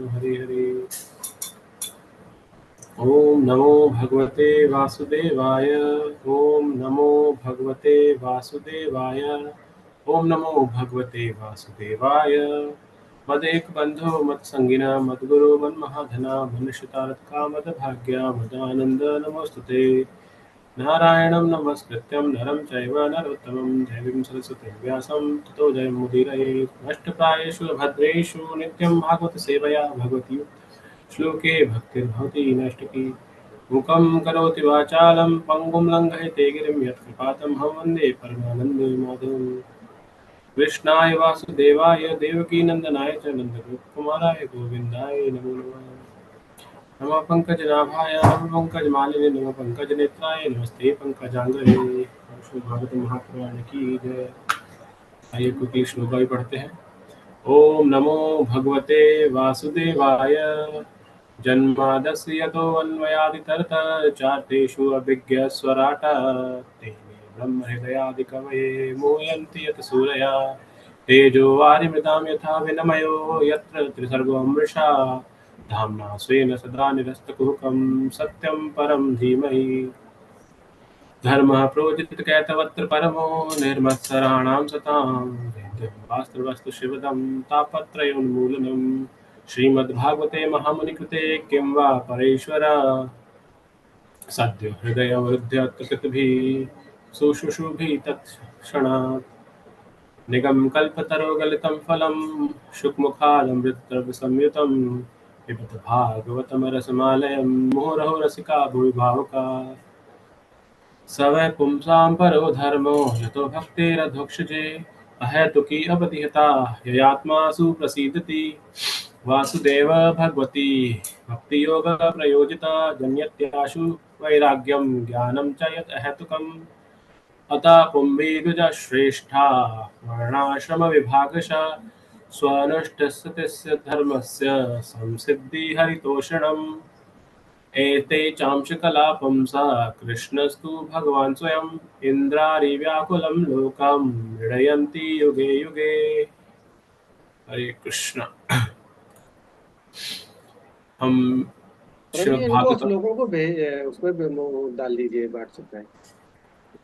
हरि हरि। ओम नमो भगवते वासुदेवाय। ओम नमो भगवते वासुदेवाय। ओम नमो भगवते वासुदेवाय। मदेक बंधो मत संगिना मद्गुरो मन्महाधना मनुष्यतारका मद भाग्या मदानंद नमोस्तुते। नारायणं नमस्कृत्यं नरं चैव नरोत्तमं देवीं सरस्वतीं व्यासं ततो जयमुदीरये। नष्टप्रायेषु भद्रेषु नित्यं भागवतसेवया भगवती श्लोके भक्तिर्भवति नष्टकी। मूकं करोति वाचालं पङ्गुं लङ्घयते गिरिं यत्कृपातमहं वन्दे परमानन्दे माधवम्। कृष्णाय वासुदेवाय देवकीनन्दनाय च नन्दगोपकुमाराय गोविन्दाय नमो नमः। नमः पंकजनाभाय नमः पंकजमालिनी नमः पंकजनेत्राय नमस्ते पंकजांगले। श्री भागवत महापुराण की जय। आइए कुछ श्लोक भी पढ़ते हैं। ओम नमो भगवते वासुदेवाय। जन्मादस्य यतोऽन्वयादितरतश्चार्थेषु अभिज्ञस्वराट् तेने ब्रह्महृदयादिकवये मुह्यन्ति यत् सूरया। तेजो वारिमृतां यथा विनिमयो यत्र त्रिसर्गो मृषा। धाम्ना स्वेन सदा निरस्तकुहकं सत्यं परं धीमहि। धर्मः प्रोदितकैतवत्र परमो निर्मत्सराणां सतां। वेद्यं वास्तवस्तु शिवदं तापत्रयोन्मूलनम्। श्रीमद्भागवते महामुनिकृते किं वा परेश्वर। सद्यो हृदयवरुध्यत्र कृतभिः सुशुशुभिः तत्क्षणात्। निगमकल्पतरोगलितं फलं शुकमुखादमृतद्रवसंयुतं। पिबत भागवतमरसमालयं मुहुरहो रसिका भुवि भावुकाः। स वै पुंसां परो धर्मो यतो भक्तेरधोक्षजे। अहेतुकी अवतिहता ययात्मासु प्रसीदति। वासुदेव भगवती भक्तियोगप्रयोजिता जन्यत्याशु वैराग्यं ज्ञानं च यत् अहेतुकम्। अतः पुंभिर्गजश्रेष्ठा वर्णाश्रमविभागशः स्वनुष्ठस्य धर्मस्य संसिद्धिहरितोषणम्। एते चांशकला पुंसः कृष्णस्तु भगवान् स्वयम्। इन्द्रारिव्याकुलं लोकं मृडयन्ति युगे युगे। हरे कृष्ण। हम प्रभु जी श्रीमद् इनको भागवतम। श्लोकों को भेज उसमें भी वो डाल दीजिए व्हाट्सएप पे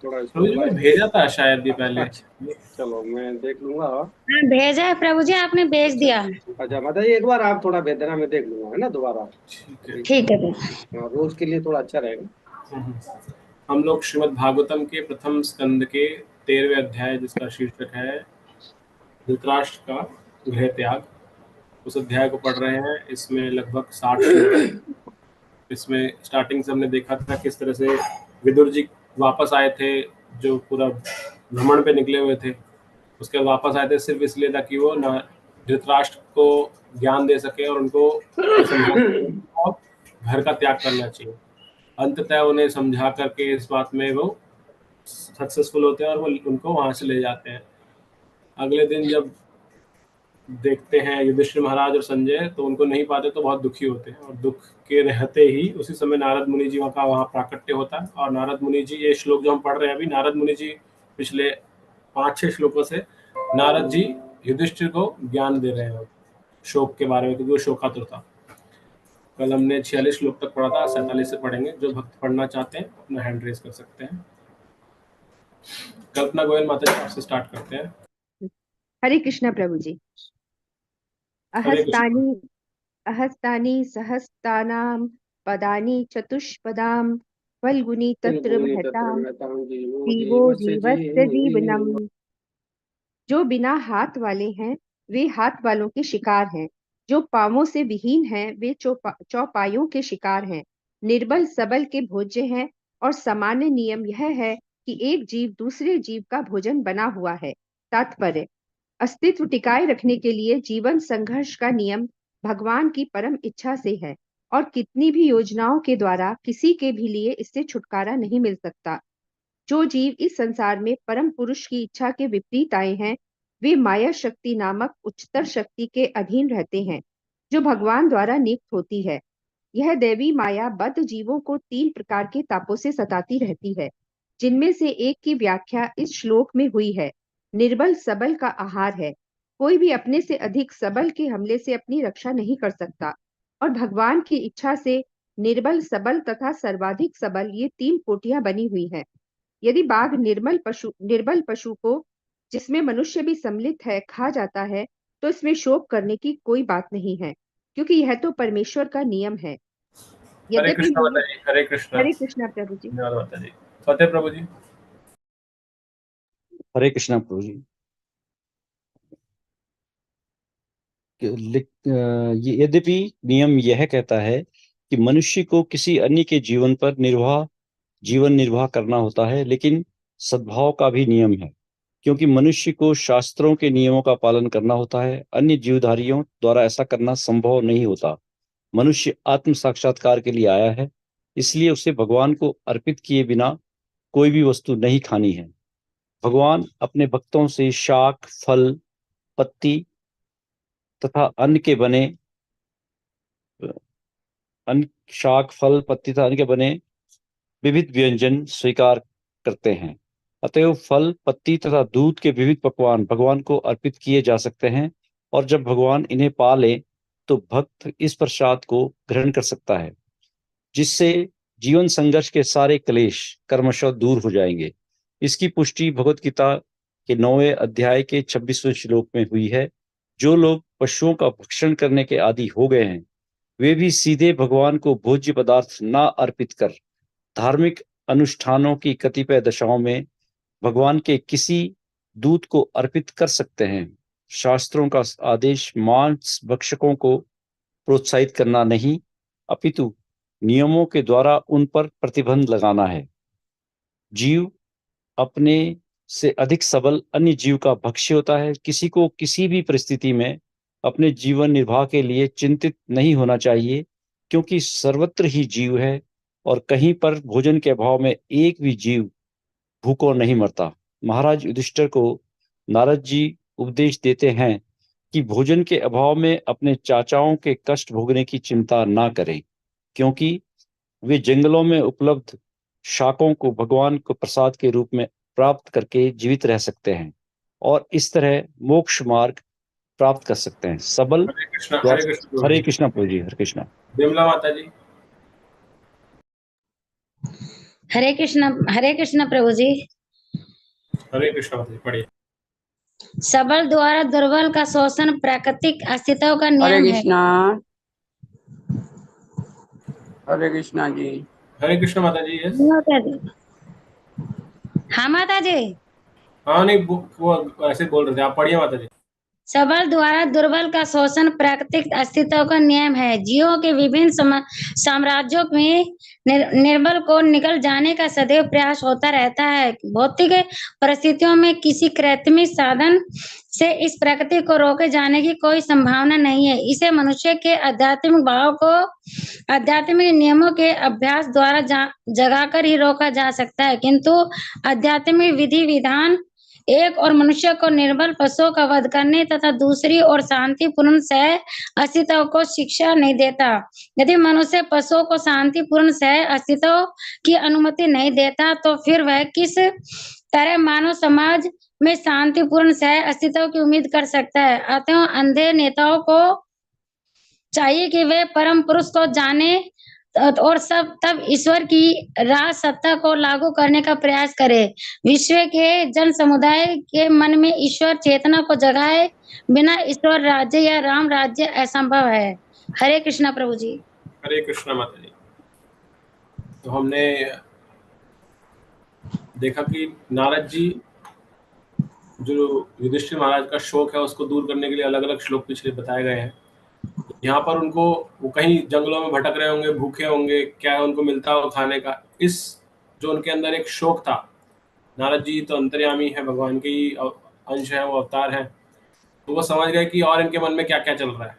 थोड़ा इसको प्रभु जी ने लाइव। भेजा था शायद ये पहले। अच्छा, चलो मैं देख लूंगा। हाँ भेजा है प्रभु जी, आपने भेज अच्छा दिया। अच्छा, बताइए एक बार आप थोड़ा भेज देना, मैं देख लूंगा, है ना दोबारा। ठीक है। अभी ठीक है प्रभु। हाँ, रोज के लिए थोड़ा अच्छा रहेगा। हम्म। हम लोग श्रीमद् भागवतम के प्रथम स्कंद के 13वें अध्याय जिसका शीर्षक है धृतराष्ट्र का गृह त्याग, उस अध्याय को पढ़ रहे हैं। इसमें लगभग 60 श्लोक। इसमें स्टार्टिंग से हमने देखा था किस तरह से विदुर जी वापस आए थे, जो पूरा भ्रमण पे निकले हुए थे। उसके बाद वापस आए थे सिर्फ इसलिए ताकि वो ना धृतराष्ट्र को ज्ञान दे सके और उनको ये समझा सके और घर का त्याग करना चाहिए। अंततः उन्हें समझा करके इस बात में वो सक्सेसफुल होते हैं और वो उनको वहां से ले जाते हैं। अगले दिन जब देखते हैं युधिष्ठिर महाराज और संजय, तो उनको नहीं पाते तो बहुत दुखी होते हैं, और दुख के रहते ही उसी समय नारद मुनि जी का वहाँ प्राकट्य होता है। और नारद मुनि जी, ये श्लोक जो हम पढ़ रहे हैं अभी, नारद मुनि जी पिछले 5-6 श्लोकों से नारद जी युधिष्ठिर को ज्ञान दे रहे हैं शोक के बारे में, क्योंकि वो शोकातुर था। कल हमने 46 श्लोक तक पढ़ा था, 47 से पढ़ेंगे। जो भक्त पढ़ना चाहते हैं अपना हैंड रेज कर सकते हैं। कल्पना गोयल माता जी आपसे स्टार्ट करते हैं। हरे कृष्णा प्रभु जी। हरे कृष्ण। अहस्तानि अहस्तानि सहस्तानां पदानि चतुष्पदां फल्गुनी तत्र गुनी तत्र महतां महतां जीवो जीवो जीवस्य जीवस्य जीवनम। जीवनम्। जो बिना हाथ वाले हैं वे हाथ वालों के शिकार हैं। जो पांवों से विहीन हैं वे चौपायों के शिकार हैं। निर्बल सबल के भोज्य हैं। और सामान्य नियम यह है कि एक जीव दूसरे जीव का भोजन बना हुआ है। तात्पर्य: अस्तित्व टिकाए रखने के लिए जीवन संघर्ष का नियम भगवान की परम इच्छा से है, और कितनी भी योजनाओं के द्वारा किसी के भी लिए इससे छुटकारा नहीं मिल सकता। जो जीव इस संसार में परम पुरुष की इच्छा के विपरीत आए हैं, वे माया शक्ति नामक उच्चतर शक्ति के अधीन रहते हैं, जो भगवान द्वारा नियुक्त होती है। यह देवी माया बद्ध जीवों को 3 प्रकार के तापों से सताती रहती है, जिनमें से एक की व्याख्या इस श्लोक में हुई है। निर्बल सबल का आहार है। कोई भी अपने से अधिक सबल के हमले से अपनी रक्षा नहीं कर सकता, और भगवान की इच्छा से निर्बल, सबल तथा सर्वाधिक सबल ये 3 कोटियां बनी हुई हैं। यदि बाघ निर्बल पशु को, जिसमें मनुष्य भी सम्मिलित है, खा जाता है, तो इसमें शोक करने की कोई बात नहीं है, क्योंकि यह तो परमेश्वर का नियम है। हरे यद्यपि कृष्णा माता जी, हरे कृष्णा। हरे कृष्णा प्रभु जी। धन्यवाद माता जी। फतेह प्रभु जी। हरे कृष्णा प्रभु जी। यद्यपि नियम यह कहता है कि मनुष्य को किसी अन्य के जीवन पर जीवन निर्वाह करना होता है, लेकिन सद्भाव का भी नियम है, क्योंकि मनुष्य को शास्त्रों के नियमों का पालन करना होता है। अन्य जीवधारियों द्वारा ऐसा करना संभव नहीं होता। मनुष्य आत्म साक्षात्कार के लिए आया है, इसलिए उसे भगवान को अर्पित किए बिना कोई भी वस्तु नहीं खानी है। भगवान अपने भक्तों से शाक, फल, पत्ती तथा अन्न के बने विविध व्यंजन स्वीकार करते हैं। अतएव फल, पत्ती तथा दूध के विविध पकवान भगवान को अर्पित किए जा सकते हैं, और जब भगवान इन्हें पा ले तो भक्त इस प्रसाद को ग्रहण कर सकता है, जिससे जीवन संघर्ष के सारे क्लेश कर्मशः दूर हो जाएंगे। इसकी पुष्टि भगवत गीता के 9वें अध्याय के 26वें श्लोक में हुई है। जो लोग पशुओं का भक्षण करने के आदी हो गए हैं, वे भी सीधे भगवान को भोज्य पदार्थ न अर्पित कर धार्मिक अनुष्ठानों की कतिपय दशाओं में भगवान के किसी दूत को अर्पित कर सकते हैं। शास्त्रों का आदेश मांस भक्षकों को प्रोत्साहित करना नहीं, अपितु नियमों के द्वारा उन पर प्रतिबंध लगाना है। जीव अपने से अधिक सबल अन्य जीव का भक्ष्य होता है। किसी को किसी भी परिस्थिति में अपने जीवन निर्वाह के लिए चिंतित नहीं होना चाहिए, क्योंकि सर्वत्र ही जीव है और कहीं पर भोजन के अभाव में एक भी जीव भूखों नहीं मरता। महाराज युधिष्ठिर को नारद जी उपदेश देते हैं कि भोजन के अभाव में अपने चाचाओं के कष्ट भोगने की चिंता ना करें, क्योंकि वे जंगलों में उपलब्ध शाकों को भगवान को प्रसाद के रूप में प्राप्त करके जीवित रह सकते हैं और इस तरह मोक्ष मार्ग प्राप्त कर सकते हैं। सबल हरे कृष्णा। हरे कृष्णा। हरे कृष्णा प्रभु जी। हरे कृष्णा। विमला माता जी। हरे कृष्णा प्रभु जी। हरे कृष्णा माता जी, पढ़िए। सबल द्वारा दुर्बल का शोषण प्राकृतिक अस्तित्व का हरे नियम है। कृष्णा। हरे कृष्णा जी। हरे कृष्णा माता जी। यस। माता जी। हाँ माता जी। हाँ नहीं, वो ऐसे बोल रहे थे, आप पढ़िए माता जी। सबल द्वारा दुर्बल का शोषण प्राकृतिक अस्तित्व का नियम है। जीवों के विभिन्न साम्राज्यों में निर्बल को निकल जाने का सदैव प्रयास होता रहता है। भौतिक परिस्थितियों में किसी कृत्रिम साधन से इस प्रकृति को रोके जाने की कोई संभावना नहीं है। इसे मनुष्य के आध्यात्मिक भाव को आध्यात्मिक नियमों के अभ्यास द्वारा जगाकर ही रोका जा सकता है, किंतु आध्यात्मिक विधि विधान एक और मनुष्य को निर्बल पशुओं का वध करने तथा दूसरी ओर शांतिपूर्ण सह अस्तित्व को शिक्षा नहीं देता। यदि मनुष्य पशुओं को शांतिपूर्ण सह अस्तित्व की अनुमति नहीं देता, तो फिर वह किस तरह मानव समाज में शांतिपूर्ण सह अस्तित्व की उम्मीद कर सकता है। अतः अंधे नेताओं को चाहिए कि वे परम पुरुष को जाने और तब ईश्वर की राज सत्ता को लागू करने का प्रयास करे। विश्व के जन समुदाय के मन में ईश्वर चेतना को जगाए बिना ईश्वर राज्य या राम राज्य असंभव है। हरे कृष्णा प्रभु जी। हरे कृष्णा माता जी। तो हमने देखा कि नारद जी जो युधिष्ठिर महाराज का शोक है उसको दूर करने के लिए अलग अलग श्लोक पिछले बताए गए हैं। यहाँ पर उनको, वो कहीं जंगलों में भटक रहे होंगे, भूखे होंगे, क्या उनको मिलता हो खाने का, इस जो उनके अंदर एक शोक था। नारद जी तो अंतर्यामी है, भगवान के ही अंश है, वो अवतार है, तो वो समझ गए कि और इनके मन में क्या क्या चल रहा है।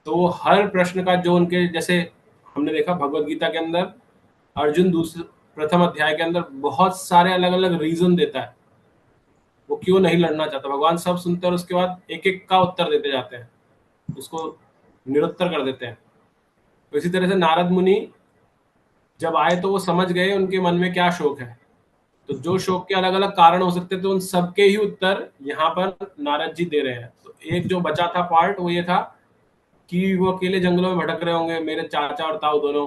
तो वो हर प्रश्न का जो उनके, जैसे हमने देखा भगवत गीता के अंदर अर्जुन प्रथम अध्याय के अंदर बहुत सारे अलग अलग रीजन देता है वो क्यों नहीं लड़ना चाहता। भगवान सब सुनते हैं और उसके बाद एक एक का उत्तर देते जाते हैं, उसको निरुत्तर कर देते हैं। तो इसी तरह से नारद मुनि जब आए तो वो समझ गए उनके मन में क्या शोक है। तो जो शोक के अलग अलग कारण हो सकते थे, उन सबके ही उत्तर यहाँ पर नारद जी दे रहे हैं। तो एक जो बचा था पार्ट वो ये था कि वो अकेले जंगलों में भटक रहे होंगे, मेरे चाचा और ताऊ दोनों,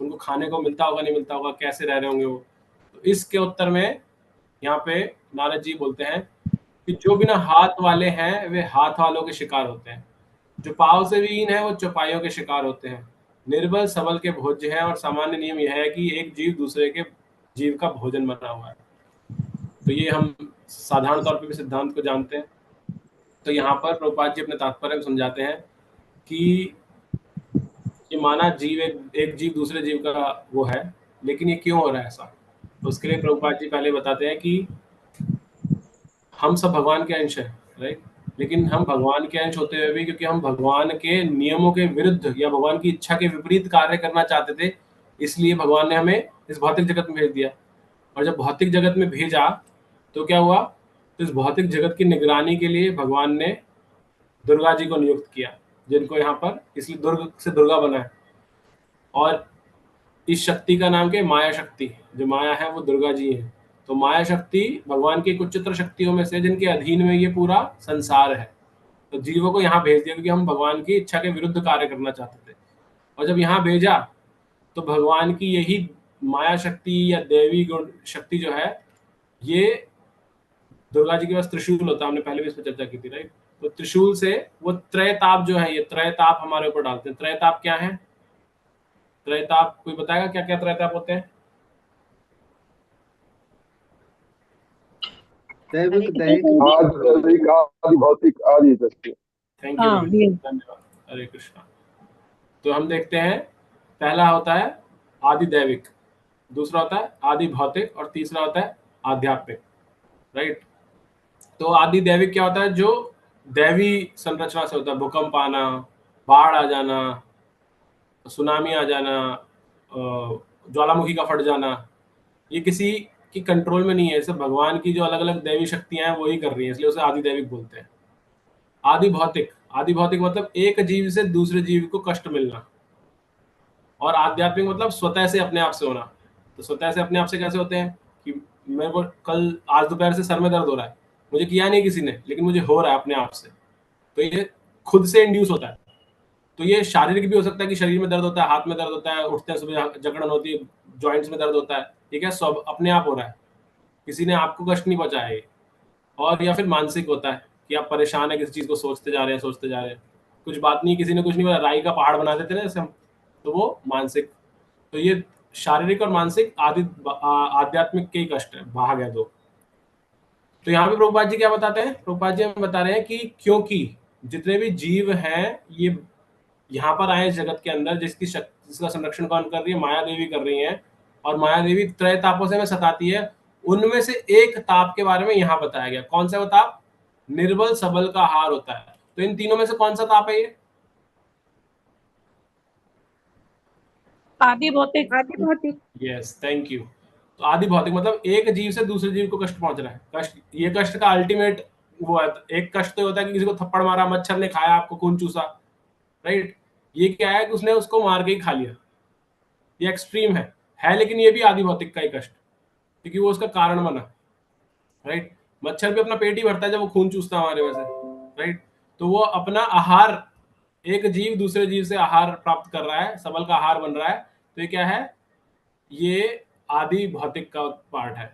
उनको खाने को मिलता होगा नहीं मिलता होगा, कैसे रह रहे होंगे वो। तो इसके उत्तर में यहाँ पे नारद जी बोलते हैं कि जो बिना हाथ वाले हैं वे हाथ वालों के शिकार होते हैं, जो पाँव से विहीन है वो चौपाइयों के शिकार होते हैं, निर्बल सबल के भोज्य हैं, और सामान्य नियम यह है कि एक जीव दूसरे के जीव का भोजन बना हुआ है। तो ये हम साधारण तौर पे भी सिद्धांत को जानते हैं। तो यहाँ पर प्रभुपाद जी अपने तात्पर्य में समझाते हैं कि ये माना जीव एक जीव दूसरे जीव का वो है, लेकिन ये क्यों हो रहा है ऐसा। तो उसके लिए प्रभुपाद जी पहले बताते हैं कि हम सब भगवान के अंश हैं, राइट, लेकिन हम भगवान के अंश होते हुए भी क्योंकि हम भगवान के नियमों के विरुद्ध या भगवान की इच्छा के विपरीत कार्य करना चाहते थे, इसलिए भगवान ने हमें इस भौतिक जगत में भेज दिया। और जब भौतिक जगत में भेजा तो क्या हुआ, तो इस भौतिक जगत की निगरानी के लिए भगवान ने दुर्गा जी को नियुक्त किया, जिनको यहाँ पर इसलिए दुर्ग से दुर्गा बना है। और इस शक्ति का नाम क्या है, माया शक्ति। जो माया है वो दुर्गा जी है। तो माया शक्ति भगवान की कुछ चित्र शक्तियों में से जिनके अधीन में ये पूरा संसार है। तो जीवों को यहाँ भेज दिया क्योंकि हम भगवान की इच्छा के विरुद्ध कार्य करना चाहते थे। और जब यहाँ भेजा तो भगवान की यही माया शक्ति या देवी गुण शक्ति जो है, ये दुर्गा जी के पास त्रिशूल होता है, हमने पहले भी इस पर चर्चा की थी, राइट। तो त्रिशूल से वो त्रयताप जो है, ये त्रयताप हमारे ऊपर डालते हैं। त्रयताप क्या है, त्रयताप कोई बताएगा क्या क्या त्रयताप होते हैं? दैविक दैहिक आदि आदि भौतिक आदि दृष्टि। थैंक यू, धन्यवाद, हरे कृष्णा। तो हम देखते हैं, पहला होता है आदि दैविक, दूसरा होता है आदि भौतिक, और तीसरा होता है आध्यात्मिक, राइट। तो आदि दैविक क्या होता है, जो दैवी संरचना से होता है, भूकंप आना, बाढ़ आ जाना, सुनामी आ जाना, ज्वालामुखी का फट जाना, ये किसी की कंट्रोल में नहीं है, सब भगवान की जो अलग अलग दैवी शक्तियां हैं वही कर रही हैं, इसलिए उसे आदि दैविक बोलते हैं। आदि भौतिक, आदि भौतिक मतलब एक जीव से दूसरे जीव को कष्ट मिलना। और आध्यात्मिक मतलब स्वतः से अपने आप से होना। तो स्वतः से अपने आप से कैसे होते हैं कि मेरे को कल आज दोपहर से सर में दर्द हो रहा है, मुझे किया नहीं किसी ने, लेकिन मुझे हो रहा है अपने आप से, तो ये खुद से इंड्यूस होता है। तो ये शारीरिक भी हो सकता है कि शरीर में दर्द होता है, हाथ में दर्द होता है, उठते हैं सुबह जकड़न होती है, जॉइंट्स में दर्द होता है, ठीक है, सब अपने आप हो रहा है, किसी ने आपको कष्ट नहीं पहुंचाया है। और या फिर मानसिक होता है कि आप परेशान है, किसी चीज को सोचते जा रहे हैं, कुछ बात नहीं, किसी ने कुछ नहीं बोला, राई का पहाड़ बना देते ना जैसे हम, तो वो मानसिक। तो ये शारीरिक और मानसिक आध्यात्मिक के ही कष्ट है, भाग है दो। तो यहाँ पे प्रभुपाद जी क्या बताते हैं, प्रभुपाद जी हमें बता रहे हैं कि क्योंकि जितने भी जीव हैं ये यहाँ पर आए जगत के अंदर, जिसका संरक्षण कौन कर रही है, माया देवी कर रही है। और माया देवी त्रय तापों से हमें सताती है। उनमें से एक ताप के बारे में यहाँ बताया गया, कौन सा वो ताप, निर्बल सबल का हार होता है। तो इन तीनों में से कौन सा ताप है ये, आदि भौतिक। आदि भौतिक। Yes, thank you. तो आदि भौतिक मतलब एक जीव से दूसरे जीव को कष्ट पहुंच रहा है। कष्ट, ये कष्ट का अल्टीमेट वो है। एक कष्ट तो होता है कि किसी को थप्पड़ मारा, मच्छर ने खाया, आपको खून चूसा, राइट। ये क्या है कि उसने उसको मार के ही खा लिया, ये एक्सट्रीम है, लेकिन ये भी आदि भौतिक का ही कष्ट, क्योंकि वो उसका कारण बना, राइट। मच्छर भी अपना पेट ही भरता है जब वो खून चूसता है हमारे में से, राइट। तो वो अपना आहार, एक जीव दूसरे जीव से आहार प्राप्त कर रहा है, सबल का आहार बन रहा है। तो ये क्या है, ये आदि भौतिक का पार्ट है।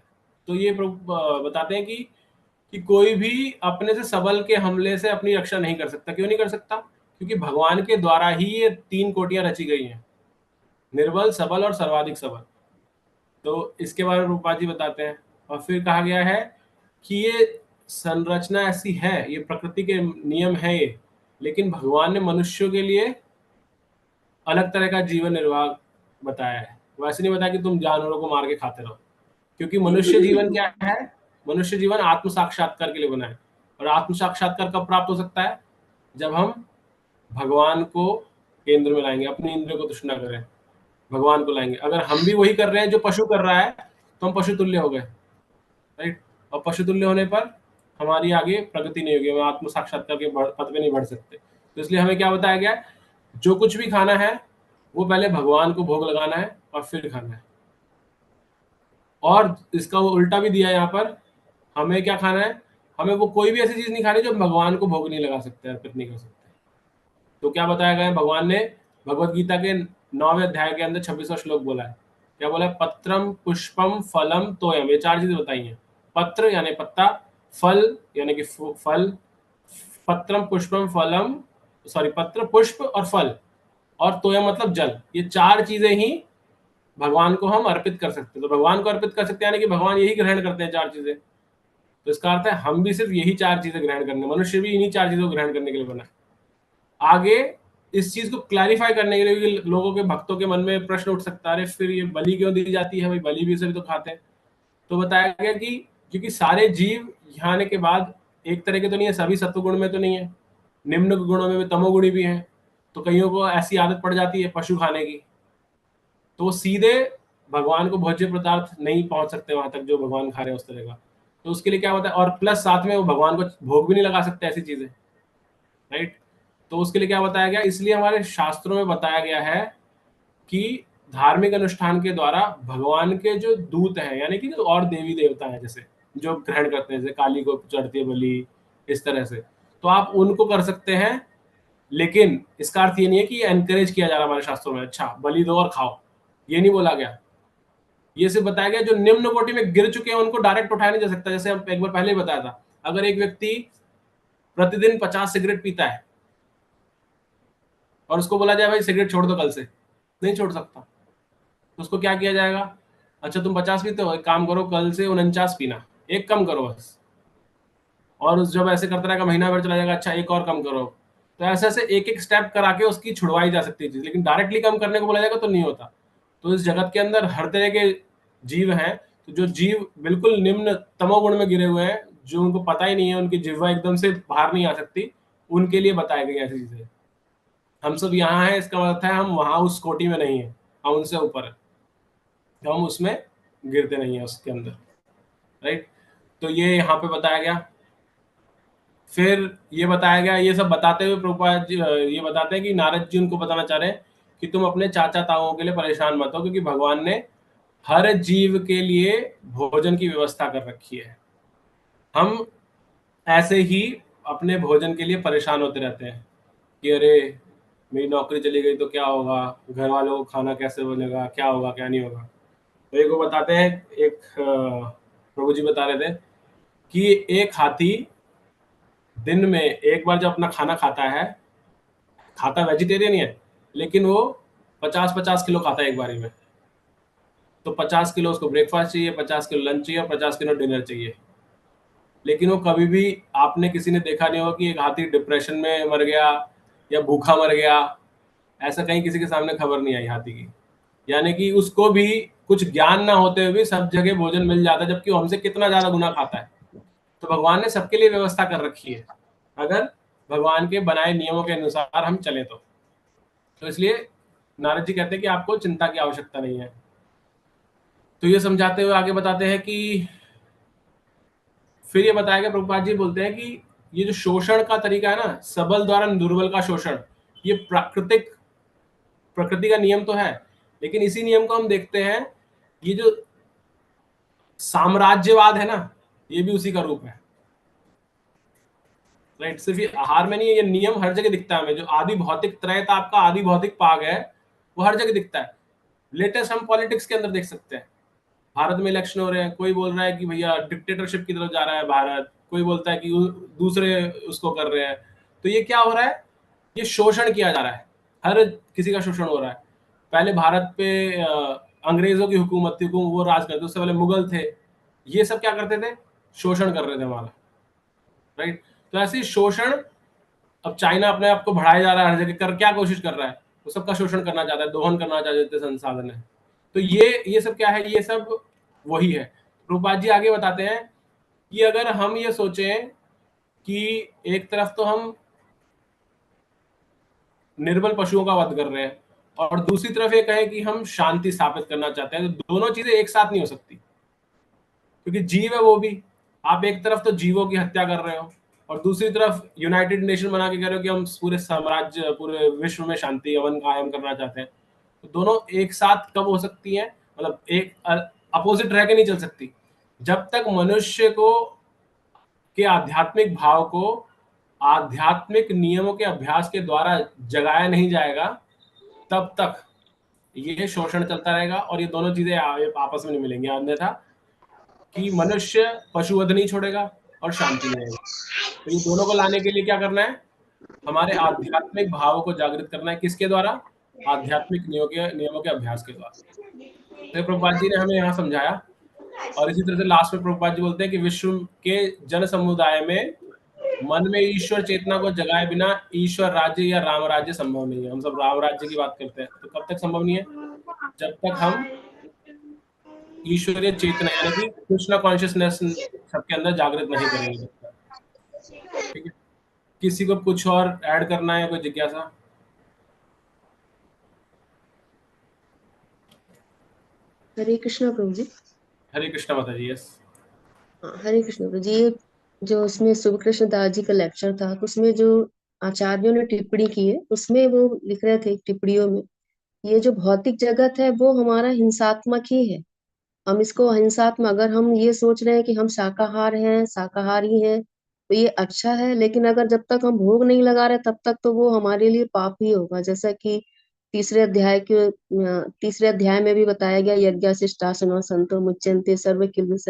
तो ये बताते हैं कि कोई भी अपने से सबल के हमले से अपनी रक्षा नहीं कर सकता। क्यों नहीं कर सकता, क्योंकि भगवान के द्वारा ही ये तीन कोटियां रची गई हैं, निर्बल, सबल और सर्वाधिक सबल। तो इसके बारे में रूपा जी बताते हैं। और फिर कहा गया है कि ये संरचना ऐसी है, ये प्रकृति के नियम है ये, लेकिन भगवान ने मनुष्यों के लिए अलग तरह का जीवन निर्वाह बताया है। वैसे नहीं बताया कि तुम जानवरों को मार के खाते रहो, क्योंकि मनुष्य जीवन क्या है, मनुष्य जीवन आत्म साक्षात्कार के लिए बना है। और आत्म साक्षात्कार कब प्राप्त हो सकता है, जब हम भगवान को केंद्र में लाएंगे, अपनी इंद्रियों को तुष्ट ना करें, भगवान को लाएंगे। अगर हम भी वही कर रहे हैं जो पशु कर रहा है, तो हम पशु तुल्य हो गए, राइट। और पशु तुल्य होने पर हमारी आगे प्रगति नहीं होगी, हम आत्म साक्षात्कार के पद पे नहीं बढ़ सकते। तो इसलिए हमें क्या बताया गया, जो कुछ भी खाना है वो पहले भगवान को भोग लगाना है और फिर खाना है। और इसका वो उल्टा भी दिया है यहाँ पर, हमें क्या खाना है, हमें वो कोई भी ऐसी चीज नहीं खानी जो भगवान को भोग नहीं लगा सकते, अर्पित नहीं कर सकते। तो क्या बताया गया है, भगवान ने भगवत गीता के 9वें अध्याय के अंदर 26वां श्लोक बोला है। क्या बोला है? पत्रम पुष्पम फलम तोयम, ये 4 चीजें बताई हैं। पत्र यानी पत्ता, फल यानी कि फल, पत्रम पुष्पम फलम, सॉरी पत्र पुष्प और फल, और तोयम मतलब जल। ये 4 चीजें ही भगवान को हम अर्पित कर सकते हैं। तो भगवान को अर्पित कर सकते हैं यानी कि भगवान यही ग्रहण करते हैं 4 चीजें। तो इसका अर्थ है हम भी सिर्फ यही 4 चीजें ग्रहण करने, मनुष्य भी इन्हीं 4 चीजों को ग्रहण करने के लिए बना है। आगे इस चीज को क्लैरिफाई करने के लिए, क्योंकि लोगों के भक्तों के मन में प्रश्न उठ सकता है, फिर ये बलि क्यों दी जाती है? भाई बलि भी से भी तो खाते हैं। तो बताया गया कि क्योंकि सारे जीव यहाँ आने के बाद एक तरह के तो नहीं है, सभी सत्वगुण में तो नहीं है, निम्न गुणों में भी तमोगुणी भी हैं। तो कईयों को ऐसी आदत पड़ जाती है पशु खाने की, तो वो सीधे भगवान को भोज्य पदार्थ नहीं पहुंच सकते वहां तक जो भगवान खा रहे हैं उस तरह का। तो उसके लिए क्या होता है, और प्लस साथ में वो भगवान को भोग भी नहीं लगा सकते ऐसी चीजें, राइट। तो उसके लिए क्या बताया गया, इसलिए हमारे शास्त्रों में बताया गया है कि धार्मिक अनुष्ठान के द्वारा भगवान के जो दूत हैं, यानी कि जो और देवी देवता हैं जैसे जो ग्रहण करते हैं, जैसे काली को चढ़ती है बलि, इस तरह से, तो आप उनको कर सकते हैं। लेकिन इसका अर्थ ये नहीं है कि एनकरेज किया जा रहा हमारे शास्त्रों में, अच्छा बलि दो और खाओ, ये नहीं बोला गया। ये सिर्फ बताया गया जो निम्न कोटि में गिर चुके हैं उनको डायरेक्ट उठाया नहीं जा सकता। जैसे हम एक बार पहले ही बताया था, अगर एक व्यक्ति प्रतिदिन 50 सिगरेट पीता है और उसको बोला जाए भाई सिगरेट छोड़ दो कल से, नहीं छोड़ सकता, तो उसको क्या किया जाएगा, अच्छा तुम 50 पीते हो, एक काम करो कल से 49 पीना, एक कम करो बस। और जब ऐसे करता रहेगा महीना भर चला जाएगा, अच्छा एक और कम करो। तो ऐसे ऐसे एक एक स्टेप करा के उसकी छुड़वाई जा सकती है चीज, लेकिन डायरेक्टली कम करने को बोला जाएगा तो नहीं होता। तो इस जगत के अंदर हर तरह के जीव हैं, तो जो जीव बिल्कुल निम्न तमोगुण में गिरे हुए हैं, जो उनको पता ही नहीं है, उनकी जिह्वा एकदम से बाहर नहीं आ सकती, उनके लिए बताई गई ऐसी चीजें। हम सब यहाँ हैं, इसका मतलब है हम वहां उस कोटि में नहीं है, हम उनसे ऊपर है, तो हम उसमें गिरते नहीं है उसके अंदर, राइट। तो ये यहाँ पे बताया गया। फिर ये बताया गया, ये सब बताते हुए प्रभुपाद जी ये बताते हैं कि नारद जी उनको बताना चाह रहे हैं कि तुम अपने चाचा ताऊओं के लिए परेशान मत हो, क्योंकि भगवान ने हर जीव के लिए भोजन की व्यवस्था कर रखी है। हम ऐसे ही अपने भोजन के लिए परेशान होते रहते हैं कि अरे मेरी नौकरी चली गई तो क्या होगा, घर वालों को खाना कैसे बनेगा, क्या होगा क्या नहीं होगा। तो एक वो बताते हैं, एक प्रभु जी बता रहे थे कि एक हाथी दिन में एक बार जब अपना खाना खाता है, खाता वेजिटेरियन ही है, लेकिन वो 50-50 किलो खाता है एक बारी में। तो 50 किलो उसको ब्रेकफास्ट चाहिए, 50 किलो लंच चाहिए और 50 किलो डिनर चाहिए। लेकिन वो कभी भी आपने किसी ने देखा नहीं होगा कि एक हाथी डिप्रेशन में मर गया या भूखा मर गया, ऐसा कहीं किसी के सामने खबर नहीं आई हाथी की। यानी कि उसको भी कुछ ज्ञान ना होते हुए भी सब जगह भोजन मिल जाता है, जबकि वो हमसे कितना ज्यादा गुना खाता है। तो भगवान ने सबके लिए व्यवस्था कर रखी है, अगर भगवान के बनाए नियमों के अनुसार हम चले तो इसलिए नारद जी कहते हैं कि आपको चिंता की आवश्यकता नहीं है। तो ये समझाते हुए आगे बताते हैं कि फिर ये बताया गया, प्रभुपाद जी बोलते हैं कि ये जो शोषण का तरीका है ना, सबल द्वारा दुर्बल का शोषण, ये प्रकृति का नियम तो है, लेकिन इसी नियम को हम देखते हैं, ये जो साम्राज्यवाद है ना, ये भी उसी का रूप है, राइट। सिर्फ ये आहार में नहीं है, ये नियम हर जगह दिखता है हमें। जो आदि भौतिक त्रयता आपका आदि भौतिक पाग है, वो हर जगह दिखता है। लेटेस्ट हम पॉलिटिक्स के अंदर देख सकते हैं, भारत में इलेक्शन हो रहे हैं, कोई बोल रहा है कि भैया डिक्टेटरशिप की तरफ जा रहा है भारत, कोई बोलता है कि दूसरे उसको कर रहे हैं। तो ये क्या हो रहा है, ये शोषण किया जा रहा है, हर किसी का शोषण हो रहा है। पहले भारत पे अंग्रेजों की हुकूमत थी, वो राज करते, उससे पहले मुगल थे, ये सब क्या करते थे, शोषण कर रहे थे हमारा, राइट। तो ऐसे ही शोषण, अब चाइना अपने आप को बढ़ाया जा रहा है, हर जगह कर क्या कोशिश कर रहा है, वो सबका शोषण करना चाहता है, दोहन करना चाहते संसाधन है। तो ये सब क्या है, ये सब वही है। प्रभुपाद जी आगे बताते हैं कि अगर हम ये सोचें कि एक तरफ तो हम निर्बल पशुओं का वध कर रहे हैं और दूसरी तरफ ये कहें कि हम शांति स्थापित करना चाहते हैं, तो दोनों चीजें एक साथ नहीं हो सकती, क्योंकि जीव है वो भी। आप एक तरफ तो जीवों की हत्या कर रहे हो और दूसरी तरफ यूनाइटेड नेशन बना के कह रहे हो कि हम पूरे साम्राज्य, पूरे विश्व में शांति अमन कायम करना चाहते हैं। तो दोनों एक साथ कब हो सकती हैं, मतलब एक अपोजिट रह के नहीं चल सकती। जब तक मनुष्य को के आध्यात्मिक भाव को आध्यात्मिक नियमों के अभ्यास के द्वारा जगाया नहीं जाएगा, तब तक ये शोषण चलता रहेगा और ये दोनों चीजें आपस में नहीं मिलेंगी। अन्यथा कि मनुष्य पशुवध नहीं छोड़ेगा और शांति नहीं रहेगी। तो ये दोनों को लाने के लिए क्या करना है? हमारे आध्यात्मिक भावों को जागृत करना है। किसके द्वारा? आध्यात्मिक नियमों के अभ्यास के द्वारा। तो प्रभुपाद जी ने हमें यहाँ समझाया। और इसी तरह से लास्ट में प्रभुपाद जी बोलते हैं कि विश्व के जन समुदाय में मन में ईश्वर चेतना को जगाए बिना ईश्वर राज्य या राम राज्य संभव नहीं है। हम सब राम राज्य की बात करते हैं, तो कब तक संभव नहीं है? जब तक हम ईश्वरीय चेतना यानी कि कृष्णा कॉन्शियसनेस सबके अंदर जागृत नहीं करेंगे। ठीक है, किसी को कुछ और ऐड करना है, कोई जिज्ञासा? हरे कृष्णा प्रभु जी। हरे कृष्णा माता जी। यस, हरे कृष्ण प्रभु जी। ये जो उसमें सुभकृष्ण दास जी का लेक्चर था, तो उसमें जो आचार्यों ने टिप्पणी की है, उसमें वो लिख रहे थे टिप्पणियों में, ये जो भौतिक जगत है वो हमारा हिंसात्मक ही है। हम इसको हिंसात्मक, अगर हम ये सोच रहे हैं कि हम शाकाहारी हैं, तो ये अच्छा है, लेकिन अगर जब तक हम भोग नहीं लगा रहे तब तक तो वो हमारे लिए पाप ही होगा। जैसा कि तीसरे अध्याय में भी बताया गया, यज्ञाशिष्टासनो संतो मुच्यन्ते सर्व किल्बिष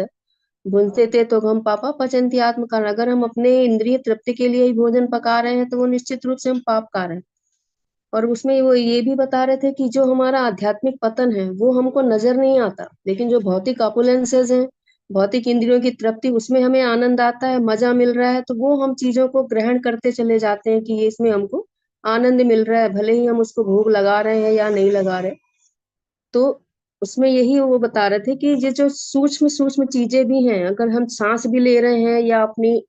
भुनते थे तो हम पापा पचन्ति आत्मकारण। अगर हम अपने इंद्रिय तृप्ति के लिए ही भोजन पका रहे हैं तो वो निश्चित रूप से हम पाप कर रहे हैं। और उसमें वो ये भी बता रहे थे कि जो हमारा आध्यात्मिक पतन है वो हमको नजर नहीं आता, लेकिन जो भौतिक अपुलेंसेस हैं, भौतिक इंद्रियों की तृप्ति, उसमें हमें आनंद आता है, मजा मिल रहा है, तो वो हम चीजों को ग्रहण करते चले जाते हैं कि ये इसमें हमको आनंद मिल रहा है, भले ही हम उसको भोग लगा रहे हैं या नहीं लगा रहे। तो उसमें यही वो बता रहे थे कि ये जो सूक्ष्म सूक्ष्म चीजें भी हैं, अगर हम सांस भी ले रहे हैं या अपनी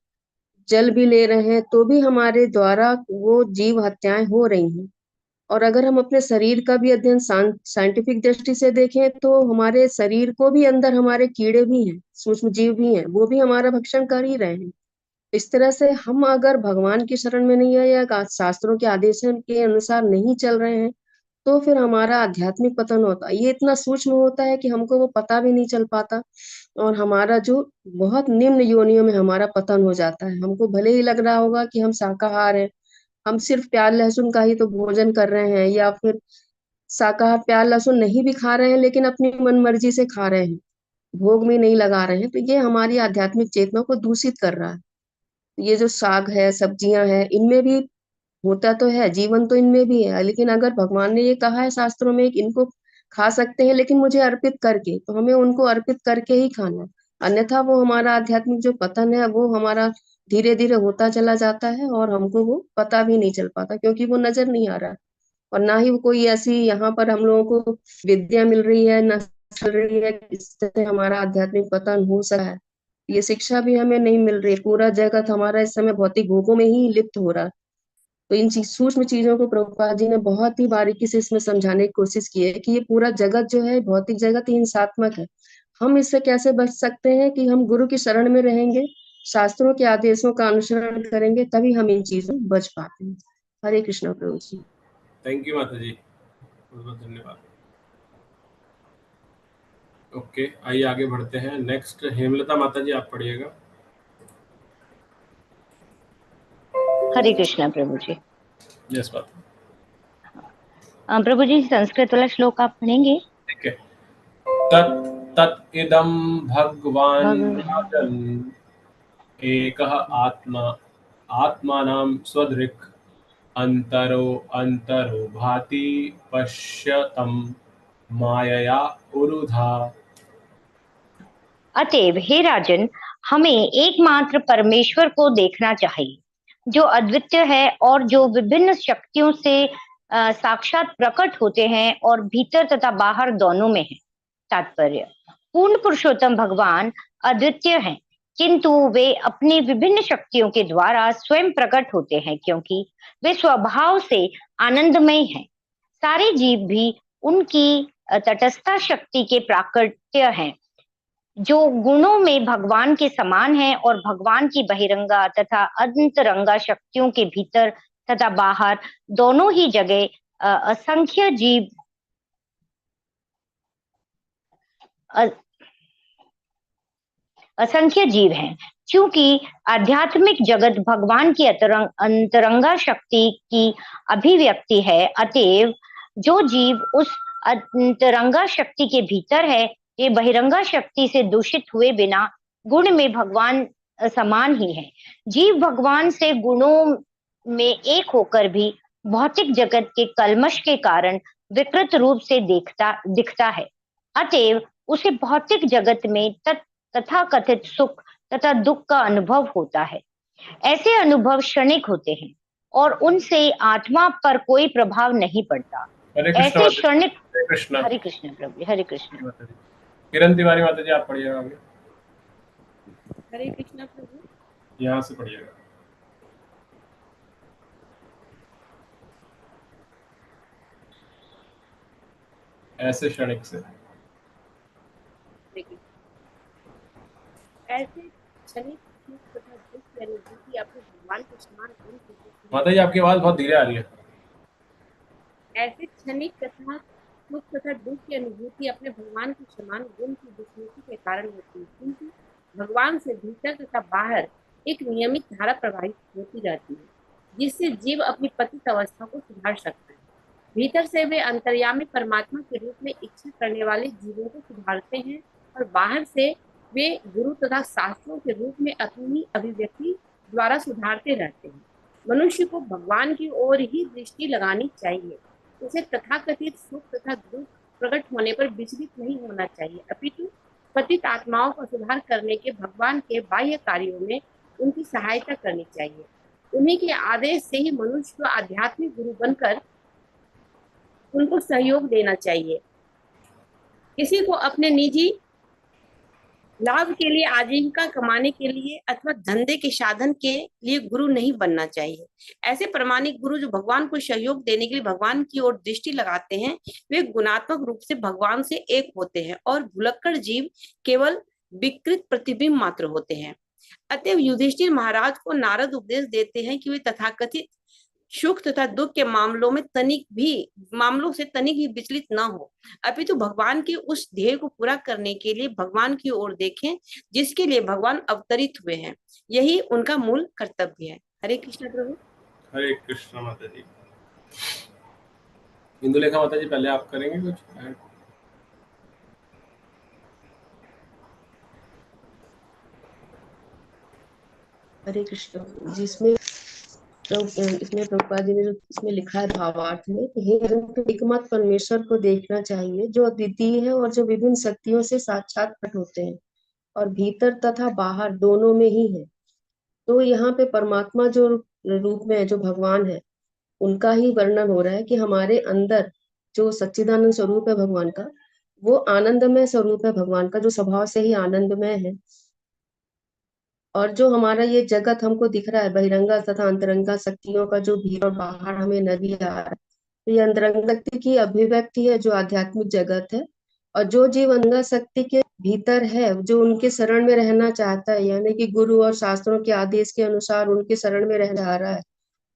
जल भी ले रहे हैं, तो भी हमारे द्वारा वो जीव हत्याएं हो रही हैं। और अगर हम अपने शरीर का भी अध्ययन साइंटिफिक दृष्टि से देखें, तो हमारे शरीर को भी अंदर हमारे कीड़े भी हैं, सूक्ष्म जीव भी हैं, वो भी हमारा भक्षण कर ही रहे हैं। इस तरह से हम अगर भगवान की शरण में नहीं है या शास्त्रों के आदेशों के अनुसार नहीं चल रहे हैं, तो फिर हमारा आध्यात्मिक पतन होता है। ये इतना सूक्ष्म होता है कि हमको वो पता भी नहीं चल पाता, और हमारा जो बहुत निम्न योनियों में हमारा पतन हो जाता है। हमको भले ही लग रहा होगा कि हम शाकाहार हैं, हम सिर्फ प्याज लहसुन का ही तो भोजन कर रहे हैं, या फिर शाकाहार प्याज लहसुन नहीं भी खा रहे हैं लेकिन अपनी मन मर्जी से खा रहे हैं, भोग में नहीं लगा रहे हैं, तो ये हमारी आध्यात्मिक चेतना को दूषित कर रहा है। ये जो साग है, सब्जियां हैं, इनमें भी होता तो है, जीवन तो इनमें भी है, लेकिन अगर भगवान ने ये कहा है शास्त्रों में कि इनको खा सकते हैं लेकिन मुझे अर्पित करके, तो हमें उनको अर्पित करके ही खाना है। अन्यथा वो हमारा आध्यात्मिक जो पतन है वो हमारा धीरे धीरे होता चला जाता है, और हमको वो पता भी नहीं चल पाता, क्योंकि वो नजर नहीं आ रहा है। और ना ही वो कोई ऐसी यहाँ पर हम लोगों को विद्या मिल रही है, न चल रही है जिससे हमारा आध्यात्मिक पतन हो सका है। ये शिक्षा भी हमें नहीं मिल रही। पूरा जगत हमारा इस समय भौतिक भोगों में ही लिप्त हो रहा है। तो इन सूक्ष्म चीजों को प्रभुपाद जी ने बहुत ही बारीकी से इसमें समझाने की कोशिश की है कि ये पूरा जगत जो है, भौतिक जगत ही हिंसात्मक है। हम इससे कैसे बच सकते हैं कि हम गुरु की शरण में रहेंगे, शास्त्रों के आदेशों का अनुसरण करेंगे, तभी हम इन चीजों से बच पाते हैं। हरे कृष्णा प्रभु जी। थैंक यू माता जी, बहुत बहुत धन्यवाद। ओके, आइए आगे बढ़ते हैं। नेक्स्ट हेमलता माता जी, आप पढ़िएगा। हरे कृष्णा प्रभु जी। यस बात। प्रभु जी, संस्कृत वाला श्लोक आप पढ़ेंगे? ठीक है। तत् इदं भगवान् राजन् एकः आत्मा आत्मानं स्वदृक् अंतरो भाति पश्यतं मायया उरुधा। अतएव हे राजन, हमें एकमात्र परमेश्वर को देखना चाहिए, जो अद्वितीय है और जो विभिन्न शक्तियों से साक्षात प्रकट होते हैं और भीतर तथा बाहर दोनों में है। तात्पर्य: पूर्ण पुरुषोत्तम भगवान अद्वितीय हैं, किंतु वे अपनी विभिन्न शक्तियों के द्वारा स्वयं प्रकट होते हैं, क्योंकि वे स्वभाव से आनंदमय हैं। सारे जीव भी उनकी तटस्थ शक्ति के प्राकट्य हैं, जो गुणों में भगवान के समान है और भगवान की बहिरंगा तथा अंतरंगा शक्तियों के भीतर तथा बाहर दोनों ही जगह असंख्य जीव हैं। क्योंकि आध्यात्मिक जगत भगवान की अंतरंगा शक्ति की अभिव्यक्ति है, अतएव जो जीव उस अंतरंगा शक्ति के भीतर है, ये बहिरंगा शक्ति से दूषित हुए बिना गुण में भगवान समान ही है। जीव भगवान से गुणों में एक होकर भी भौतिक जगत के कलमश के कारण विकृत रूप से दिखता है, अतएव उसे भौतिक जगत में तथाकथित सुख तथा दुख का अनुभव होता है। ऐसे अनुभव क्षणिक होते हैं और उनसे आत्मा पर कोई प्रभाव नहीं पड़ता। ऐसे क्षणिक हरे कृष्ण प्रभु, हरे कृष्ण। किरण तिवारी माता जी, आप पढ़िएगा आगे। हरे कृष्ण प्रभु, यहाँ से पढ़िएगा। ऐसे क्षणिक से, ऐसे क्षणिक तथा दुख की अनुभूति अपने भगवान के समान गुण की, माता जी आपकी आवाज बहुत धीरे आ रही है। ऐसे क्षणिक तथा सुख तथा दुख की अनुभूति अपने भगवान के समान गुण की विस्मृति के कारण होती है, क्योंकि भगवान से भीतर तथा बाहर एक नियमित धारा प्रवाहित होती रहती है, जिससे जीव अपनी पतित अवस्था को सुधार सकता है। भीतर से वे अंतर्यामी परमात्मा के रूप में इच्छा करने वाले जीवों को सुधारते हैं और बाहर से वे गुरु तथा शास्त्रों के रूप में अपनी अभिव्यक्ति द्वारा सुधारते रहते हैं। मनुष्य को भगवान की ओर ही दृष्टि लगानी चाहिए। उसे तथाकथित सुख तथा दुख प्रकट होने पर विचलित नहीं होना चाहिए, अपितु पतित आत्माओं का सुधार करने के भगवान के बाह्य कार्यों में उनकी सहायता करनी चाहिए। उन्हीं के आदेश से ही मनुष्य को आध्यात्मिक गुरु बनकर उनको सहयोग देना चाहिए। किसी को अपने निजी लाभ के लिए, आजीविका कमाने के लिए अथवा धंधे के साधन के लिए गुरु नहीं बनना चाहिए। ऐसे प्रमाणिक गुरु जो भगवान को सहयोग देने के लिए भगवान की ओर दृष्टि लगाते हैं, वे गुणात्मक रूप से भगवान से एक होते हैं और भुलक्कड़ जीव केवल विकृत प्रतिबिंब मात्र होते हैं। अतएव युधिष्ठिर महाराज को नारद उपदेश देते हैं कि वे तथाकथित सुख तथा दुख के मामलों से तनिक भी विचलित न हो, अपितु भगवान के उस ध्येय को पूरा करने के लिए भगवान की ओर देखें जिसके लिए भगवान अवतरित हुए हैं। यही उनका मूल कर्तव्य है। हरे कृष्ण प्रभु। हरे कृष्ण माता जी। इंदुलेखा माता जी, पहले आप करेंगे कुछ? हरे कृष्ण। जिसमें इसमें प्रभुपाद जी ने जो इसमें लिखा है भावार्थ में, हे अर्जुन, एकमात्र परमेश्वर को देखना चाहिए जो अद्वितीय है और जो विभिन्न शक्तियों से साक्षात प्रकट होते हैं और भीतर तथा बाहर दोनों में ही है। तो यहाँ पे परमात्मा जो रूप में है, जो भगवान है, उनका ही वर्णन हो रहा है कि हमारे अंदर जो सच्चिदानंद स्वरूप है भगवान का, वो आनंदमय स्वरूप है भगवान का, जो स्वभाव से ही आनंदमय है। और जो हमारा ये जगत हमको दिख रहा है, बहिरंगा तथा अंतरंगा शक्तियों का जो भीतर और बाहर हमें नजर आ रहा है, तो ये अंतरंगा शक्ति की अभिव्यक्ति है जो आध्यात्मिक जगत है। और जो जीव अंगा शक्ति के भीतर है, जो उनके शरण में रहना चाहता है, यानी कि गुरु और शास्त्रों के आदेश के अनुसार उनके शरण में रह रहा है,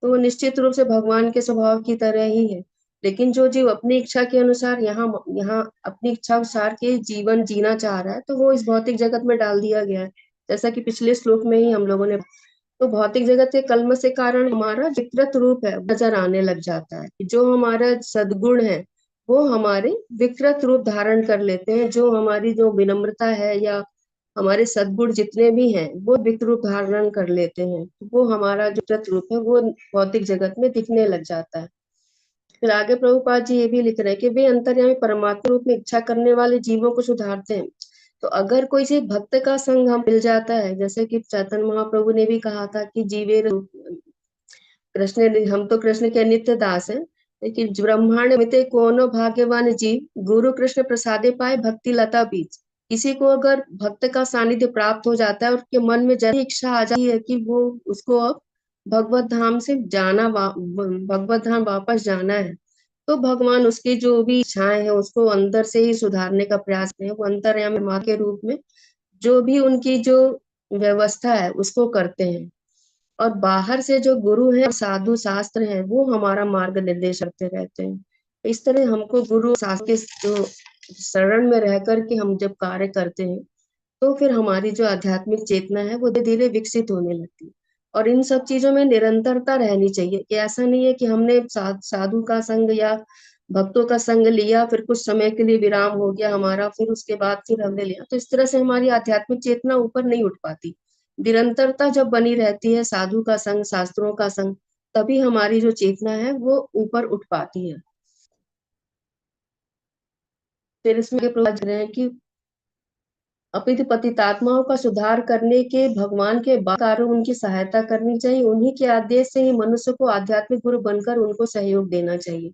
तो वो निश्चित रूप से भगवान के स्वभाव की तरह ही है। लेकिन जो जीव अपनी इच्छा के अनुसार यहाँ अपनी इच्छा अनुसार के जीवन जीना चाह रहा है, तो वो इस भौतिक जगत में डाल दिया गया है। जैसा कि पिछले श्लोक में ही हम लोगों ने, तो भौतिक जगत के कलमश के कारण हमारा विकृत रूप है नजर आने लग जाता है। जो हमारा सद्गुण है वो हमारे विकृत रूप धारण कर लेते हैं। जो हमारी जो विनम्रता है या हमारे सद्गुण जितने भी हैं वो विकृत रूप धारण कर लेते हैं। वो हमारा जो विकृत रूप है वो भौतिक जगत में दिखने लग जाता है। फिर आगे प्रभुपाद जी ये भी लिख रहे हैं कि वे अंतर्यामी परमात्मा रूप में इच्छा करने वाले जीवों को सुधारते हैं। तो अगर कोई से भक्त का संग हम मिल जाता है, जैसे कि चैतन्य महाप्रभु ने भी कहा था कि जीवे कृष्ण, हम तो कृष्ण के नित्य दास हैं, लेकिन ब्रह्मांड मिते कोनो भाग्यवान जीव गुरु कृष्ण प्रसादे पाए भक्ति लता बीज। किसी को अगर भक्त का सानिध्य प्राप्त हो जाता है और उसके मन में जरी इच्छा आ जाती है कि वो उसको अब भगवत धाम से जाना, भगवत धाम वापस जाना है, तो भगवान उसकी जो भी इच्छाएं हैं उसको अंदर से ही सुधारने का प्रयास करें। वो अंतर्यामी माँ के रूप में जो भी उनकी जो व्यवस्था है उसको करते हैं। और बाहर से जो गुरु है, साधु शास्त्र है, वो हमारा मार्ग निर्देश करते रहते हैं। इस तरह हमको गुरु शास्त्र के जो शरण में रह करके हम जब कार्य करते हैं तो फिर हमारी जो आध्यात्मिक चेतना है वो धीरे धीरे विकसित होने लगती है। और इन सब चीजों में निरंतरता रहनी चाहिए, कि ऐसा नहीं है कि हमने साधु का संग या भक्तों का संग लिया, फिर कुछ समय के लिए विराम हो गया हमारा, फिर उसके बाद फिर हमने लिया, तो इस तरह से हमारी आध्यात्मिक चेतना ऊपर नहीं उठ पाती। निरंतरता जब बनी रहती है साधु का संग, शास्त्रों का संग, तभी हमारी जो चेतना है वो ऊपर उठ पाती है। फिर इसमें प्रवचन रहे हैं कि अपितु पतितात्माओं का सुधार करने के भगवान के कार्यों उनकी सहायता करनी चाहिए। उन्हीं के आदेश से ही मनुष्य को आध्यात्मिक गुरु बनकर उनको सहयोग देना चाहिए।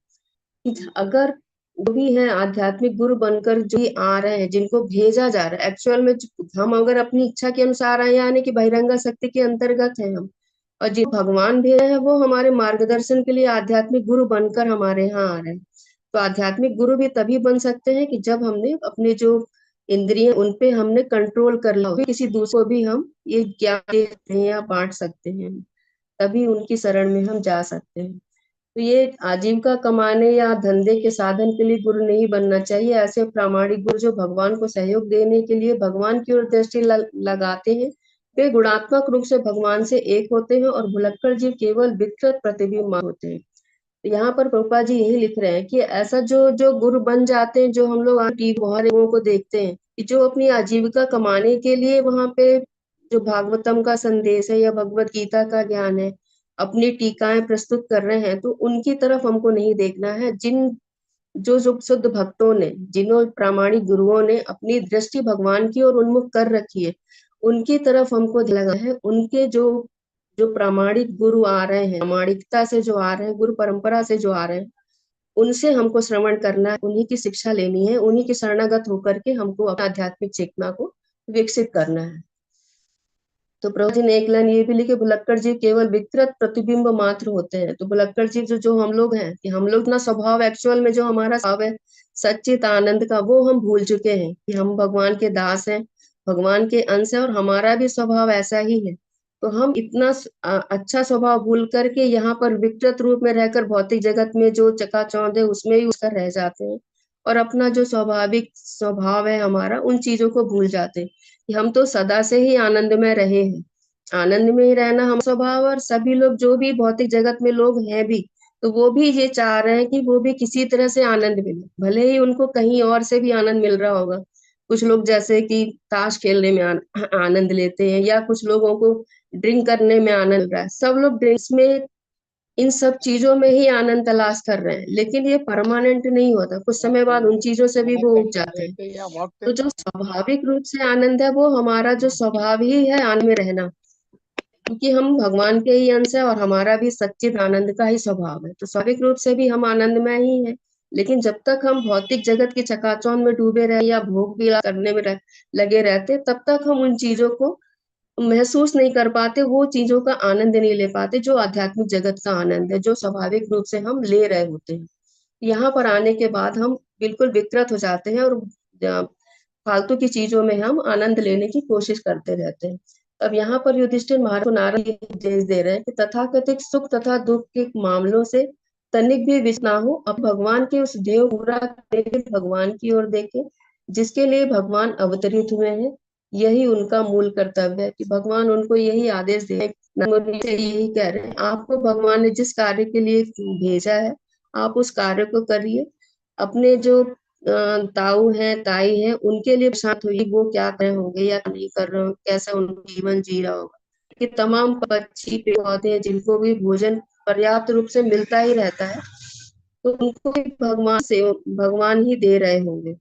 कि अगर जो भी है आध्यात्मिक गुरु बनकर जो ही आ रहे हैं, जिनको भेजा जा रहा है, एक्चुअल में हम अगर अपनी इच्छा के अनुसार आए, यानी कि बहिरंगा शक्ति के अंतर्गत है हम, और जो भगवान भेजे हैं वो हमारे मार्गदर्शन के लिए आध्यात्मिक गुरु बनकर हमारे यहाँ आ रहे हैं। तो आध्यात्मिक गुरु भी तभी बन सकते हैं कि जब हमने अपने जो इंद्रिय उन पे हमने कंट्रोल कर लिया, किसी दूसरे को भी हम ये ज्ञान दे सकते हैं या बांट सकते हैं, तभी उनकी शरण में हम जा सकते हैं। तो ये आजीविका कमाने या धंधे के साधन के लिए गुरु नहीं बनना चाहिए। ऐसे प्रामाणिक गुरु जो भगवान को सहयोग देने के लिए भगवान की ओर दृष्टि लगाते हैं, वे गुणात्मक रूप से भगवान से एक होते हैं और भुलक्कड़ जीव केवल विकृत प्रतिबिंब होते हैं। तो यहाँ पर प्रभुपाद जी यही लिख रहे हैं कि ऐसा जो जो गुरु बन जाते हैं, जो हम लोग बहुत लोगों को देखते हैं कि जो अपनी आजीविका कमाने के लिए वहां पे जो भागवतम का संदेश है या भगवत गीता का ज्ञान है, अपनी टीकाएं प्रस्तुत कर रहे हैं, तो उनकी तरफ हमको नहीं देखना है। जिन जो शुद्ध भक्तों ने, जिन्हों प्रामाणिक गुरुओं ने अपनी दृष्टि भगवान की ओर उन्मुख कर रखी है, उनकी तरफ हमको लगा है। उनके जो जो प्रामाणिक गुरु आ रहे हैं, प्रामाणिकता से जो आ रहे हैं, गुरु परंपरा से जो आ रहे हैं, उनसे हमको श्रवण करना है, उन्हीं की शिक्षा लेनी है, उन्हीं के शरणागत होकर के हमको अपनी आध्यात्मिक चेतना को विकसित करना है। तो प्रभु जी ने एक लाइन ये भी लिखे, भुलक्कड़ जीव केवल विकृत प्रतिबिंब मात्र होते हैं। तो भुलक्कड़ जीव जो हम लोग हैं, कि हम लोग अपना स्वभाव, एक्चुअल में जो हमारा स्वभाव है सच्चित आनंद का, वो हम भूल चुके हैं कि हम भगवान के दास हैं, भगवान के अंश है, और हमारा भी स्वभाव ऐसा ही है। तो हम इतना अच्छा स्वभाव भूल करके यहाँ पर विकृत रूप में रहकर भौतिक जगत में जो चकाचौंध है उसमें ही उसका रह जाते हैं, और अपना जो स्वाभाविक स्वभाव है हमारा, उन चीजों को भूल जाते हैं कि हम तो सदा से ही आनंद में रहे हैं। आनंद में ही रहना हम स्वभाव, और सभी लोग जो भी भौतिक जगत में लोग हैं भी, तो वो भी ये चाह रहे हैं कि वो भी किसी तरह से आनंद मिले, भले ही उनको कहीं और से भी आनंद मिल रहा होगा। कुछ लोग जैसे कि ताश खेलने में आनंद लेते हैं, या कुछ लोगों को ड्रिंक करने में आनंद मिल रहा है। सब लोग ड्रिंक्स में, इन सब चीजों में ही आनंद तलाश कर रहे हैं, लेकिन ये परमानेंट नहीं होता, कुछ समय बाद उन चीजों से भी वो उग जाते हैं। तो जो स्वाभाविक रूप से आनंद है, वो हमारा जो स्वभाव ही है आनंद में रहना, क्योंकि हम भगवान के ही अंश है और हमारा भी सच्चित आनंद का ही स्वभाव है। तो स्वाभाविक रूप से भी हम आनंद में ही है। लेकिन जब तक हम भौतिक जगत की चकाचौंध में डूबे रहे या भोग विलास करने में लगे रहते, तब तक हम उन चीजों को महसूस नहीं कर पाते, वो चीजों का आनंद नहीं ले पाते जो आध्यात्मिक जगत का आनंद है, जो स्वाभाविक रूप से हम ले रहे होते हैं। यहाँ पर आने के बाद हम बिल्कुल विकृत हो जाते हैं, और फालतू की चीजों में हम आनंद लेने की कोशिश करते रहते हैं। अब यहाँ पर युधिष्ठिर महाराज को नारद उपदेश दे रहे हैं कि तथाकथित सुख तथा दुख के मामलों से तनिक भी विचलित ना हो, अब भगवान के उस ध्येय पूरा करने के लिए भगवान की ओर देखें, जिसके लिए भगवान अवतरित हुए हैं। यही उनका मूल कर्तव्य है, कि भगवान उनको यही आदेश दे रहे हैं, यही कह रहे हैं, आपको भगवान ने जिस कार्य के लिए भेजा है, आप उस कार्य को करिए। अपने जो ताऊ हैं, ताई हैं, उनके लिए शांत हुई, वो क्या कर रहे होंगे या नहीं कर रहे होंगे, कैसा उनका जीवन जी रहा होगा। कि तमाम पक्षी पेड़ पौधे हैं, जिनको भी भोजन पर्याप्त रूप से मिलता ही रहता है, तो उनको भी भगवान ही दे रहे होंगे।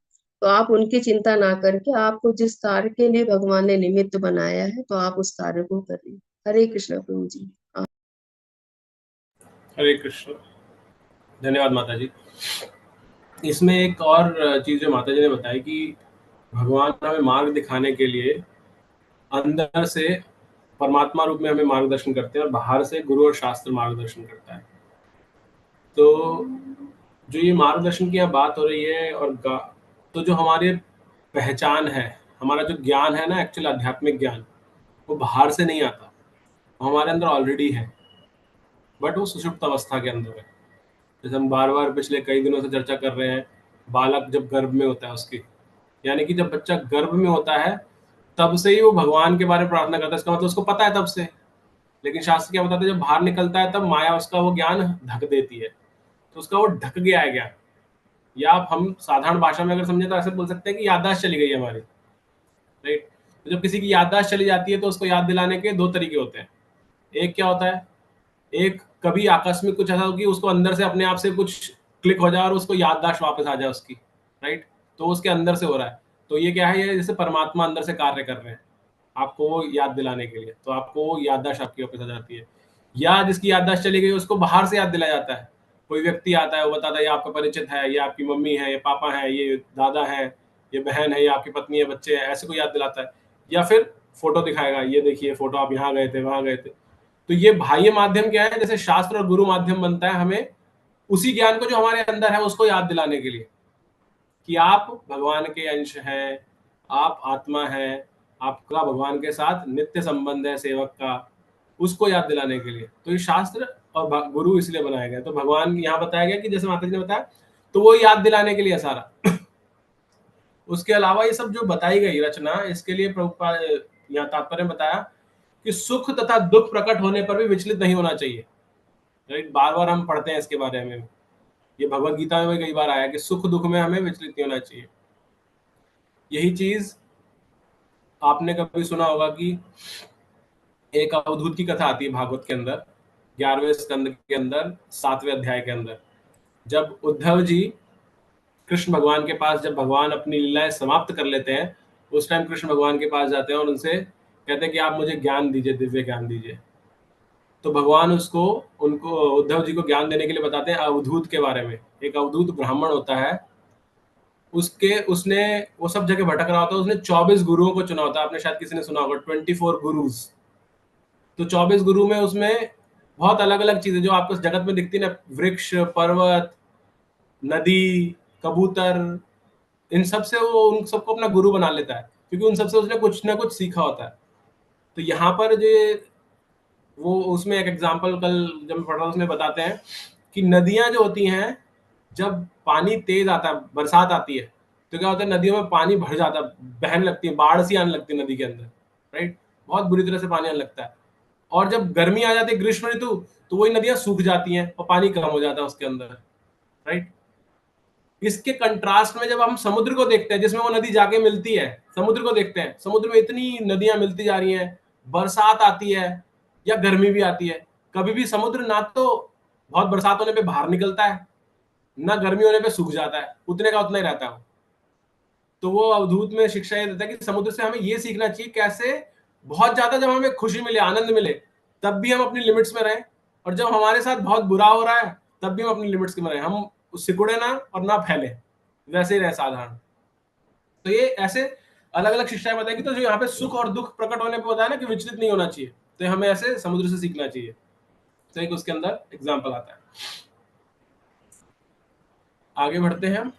तो आप उनकी चिंता ना करके, आपको जिस कार्य के लिए भगवान ने निमित्त बनाया है, तो आप उस कार्य को करिए। हरे कृष्ण प्रभु जी। हरे कृष्ण। धन्यवाद माता जी। इसमें एक और चीज जो माता जी ने बताई कि भगवान हमें मार्ग दिखाने के लिए अंदर से परमात्मा रूप में हमें मार्गदर्शन करते हैं, और बाहर से गुरु और शास्त्र मार्गदर्शन करता है। तो जो ये मार्गदर्शन की बात हो रही है, और तो जो हमारी पहचान है, हमारा जो ज्ञान है ना, एक्चुअल आध्यात्मिक ज्ञान, वो बाहर से नहीं आता, हमारे अंदर ऑलरेडी है, बट वो सुषुप्त अवस्था के अंदर है। जैसे हम बार बार पिछले कई दिनों से चर्चा कर रहे हैं, बालक जब गर्भ में होता है उसकी, यानी कि जब बच्चा गर्भ में होता है तब से ही वो भगवान के बारे में प्रार्थना करता है, इसका मतलब उसको पता है तब से। लेकिन शास्त्र क्या बताते हैं, जब बाहर निकलता है तब माया उसका वो ज्ञान ढक देती है, तो उसका वो ढक गया है ज्ञान। या हम साधारण भाषा में अगर समझे तो ऐसे बोल सकते हैं कि याददाश्त चली गई है हमारी, राइट। तो जब किसी की याददाश्त चली जाती है तो उसको याद दिलाने के दो तरीके होते हैं। एक क्या होता है, एक कभी आकस्मिक कुछ ऐसा हो कि उसको अंदर से अपने आप से कुछ क्लिक हो जाए और उसको याददाश्त वापस आ जाए उसकी, राइट। तो उसके अंदर से हो रहा है, तो ये क्या है, ये जैसे परमात्मा अंदर से कार्य कर रहे हैं आपको वो याद दिलाने के लिए, तो आपको वो याददाश्त आपकी वापस आ जाती है। या जिसकी याददाश्त चली गई उसको बाहर से याद दिलाया जाता है, कोई व्यक्ति आता है वो बताता है ये आपका परिचित है, ये आपकी मम्मी है, ये पापा है, ये दादा है, ये बहन है, ये आपकी पत्नी है, बच्चे हैं, ऐसे कोई याद दिलाता है। या फिर फोटो दिखाएगा, ये देखिए फोटो, आप यहाँ गए थे, वहां गए थे। तो ये बाह्य माध्यम क्या है, जैसे शास्त्र और गुरु माध्यम बनता है हमें उसी ज्ञान को जो हमारे अंदर है उसको याद दिलाने के लिए कि आप भगवान के अंश हैं, आप आत्मा हैं, आपका भगवान के साथ नित्य संबंध है सेवक का, उसको याद दिलाने के लिए। तो ये शास्त्र और गुरु इसलिए बनाया गया। तो भगवान यहाँ बताया गया कि जैसे माता जी ने बताया, तो वो याद दिलाने के लिए सारा। उसके अलावा ये सब जो बताई गई रचना, इसके लिए प्रभुपाद यहाँ तात्पर्य बताया कि सुख तथा दुख प्रकट होने पर भी विचलित नहीं होना चाहिए, राइट। बार बार हम पढ़ते हैं इसके बारे में, ये भगवत गीता में भी कई बार आया कि सुख दुख में हमें विचलित नहीं होना चाहिए। यही चीज आपने कभी सुना होगा कि एक अवधूत की कथा आती है भागवत के अंदर, 11वें स्कंद के अंदर 7वें अध्याय के अंदर, जब उद्धव जी कृष्ण भगवान के पास, जब भगवान अपनी लीलाएं समाप्त कर लेते हैं, उस टाइम कृष्ण भगवान के पास जाते हैं और उनसे कहते हैं कि आप मुझे ज्ञान दीजिए, दिव्य ज्ञान दीजिए। तो भगवान उनको उद्धव जी को ज्ञान देने के लिए बताते हैं अवधूत के बारे में। एक अवधूत ब्राह्मण होता है, उसने वो सब जगह भटक रहा होता है, उसने 24 गुरुओं को चुना होता है। आपने शायद किसी ने सुना होगा 24 गुरुज। तो 24 गुरु में उसमें बहुत अलग अलग चीजें जो आपको जगत में दिखती है ना, वृक्ष, पर्वत, नदी, कबूतर, इन सब से वो उन सबको अपना गुरु बना लेता है, क्योंकि उन सबसे उसने कुछ ना कुछ सीखा होता है। तो यहाँ पर जो वो उसमें एक एग्जाम्पल कल जब मैं पढ़ रहा था उसमें बताते हैं कि नदियां जो होती हैं, जब पानी तेज आता है, बरसात आती है, तो क्या होता है, नदियों में पानी भर जाता है, बहन लगती है, बाढ़ सी आने लगती है नदी के अंदर, राइट। बहुत बुरी तरह से पानी आने लगता है। और जब गर्मी आ जाती है, ग्रीष्म ऋतु, तो वही नदियां सूख जाती हैं और पानी कम हो जाता है उसके अंदर, राइट। इसके कंट्रास्ट में जब हम समुद्र को देखते हैं, जिसमें वो नदी जाके मिलती है, समुद्र को देखते हैं, समुद्र में इतनी नदियां मिलती जा रही हैं, बरसात आती है या गर्मी भी आती है, कभी भी समुद्र ना तो बहुत बरसात होने पे बाहर निकलता है, ना गर्मी होने पे सूख जाता है, उतने का उतना ही रहता है। तो वो अवधूत में शिक्षा ये देता है कि समुद्र से हमें ये सीखना चाहिए कैसे बहुत ज्यादा जब हमें खुशी मिले, आनंद मिले, तब भी हम अपनी लिमिट्स में रहें, और जब हमारे साथ बहुत बुरा हो रहा है तब भी हम अपनी लिमिट्स में रहें, हम सिकुड़े ना और ना फैले, वैसे ही रहे साधारण। तो ये ऐसे अलग अलग शिक्षाएं बताएगी। तो जो यहाँ पे सुख और दुख प्रकट होने पे बताया ना कि विचलित नहीं होना चाहिए, तो हमें ऐसे समुद्र से सीखना चाहिए। तो एक उसके अंदर एग्जाम्पल आता है। आगे बढ़ते हैं हम।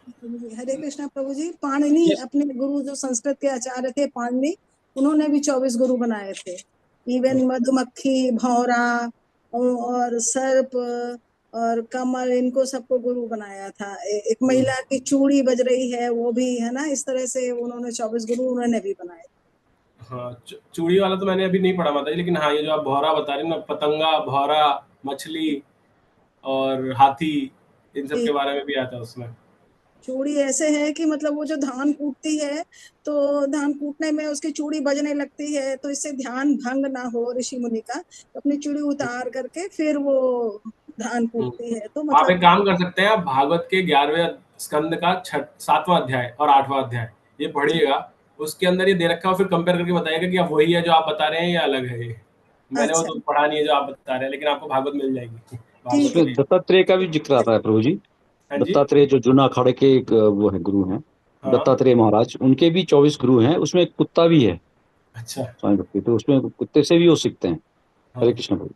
हरे कृष्णा प्रभु जी। पाणिनि अपने गुरु जो संस्कृत के आचार्य थे पाणिनि, उन्होंने भी 24 गुरु बनाए थे। इवन मधुमक्खी, भौरा और सर्प और कमल, इनको सबको गुरु बनाया था। एक महिला की चूड़ी बज रही है, वो भी है ना, इस तरह से उन्होंने 24 गुरु उन्होंने भी बनाए। हाँ, चूड़ी वाला तो मैंने अभी नहीं पढ़ा माता जी, लेकिन हाँ ये जो आप भौरा बता रही ना, पतंगा, भौरा, मछली और हाथी, इन सब के बारे में भी आता है उसमें। चूड़ी ऐसे है कि मतलब वो जो धान कूटती है, तो धान कूटने में उसकी चूड़ी बजने लगती है, तो इससे ध्यान भंग ना हो ऋषि मुनि का, तो अपनी चूड़ी उतार करके फिर वो धान कूटती है। तो आप एक मतलब काम कर सकते हैं, आप भागवत के 11वें स्कंद का 7वां अध्याय और 8वां अध्याय ये पढ़िएगा, उसके अंदर ये दे रखा है, फिर कंपेयर करके बताइएगा कि आप वही है जो आप बता रहे हैं या अलग है। ये मैंने वो तो पढ़ा नहीं है जो आप बता रहे हैं, लेकिन आपको भागवत मिल जाएगी। इसमें दत्तात्रेय का भी जिक्र आता है प्रभु जी। दत्तात्रेय जो जूना अखाड़े के एक वो है गुरु हैं, दत्तात्रेय महाराज, उनके भी 24 गुरु हैं, उसमें एक कुत्ता भी है। अच्छा, स्वामी भक्ति, तो उसमें कुत्ते से भी वो सीखते हैं। हरे कृष्ण प्रभु।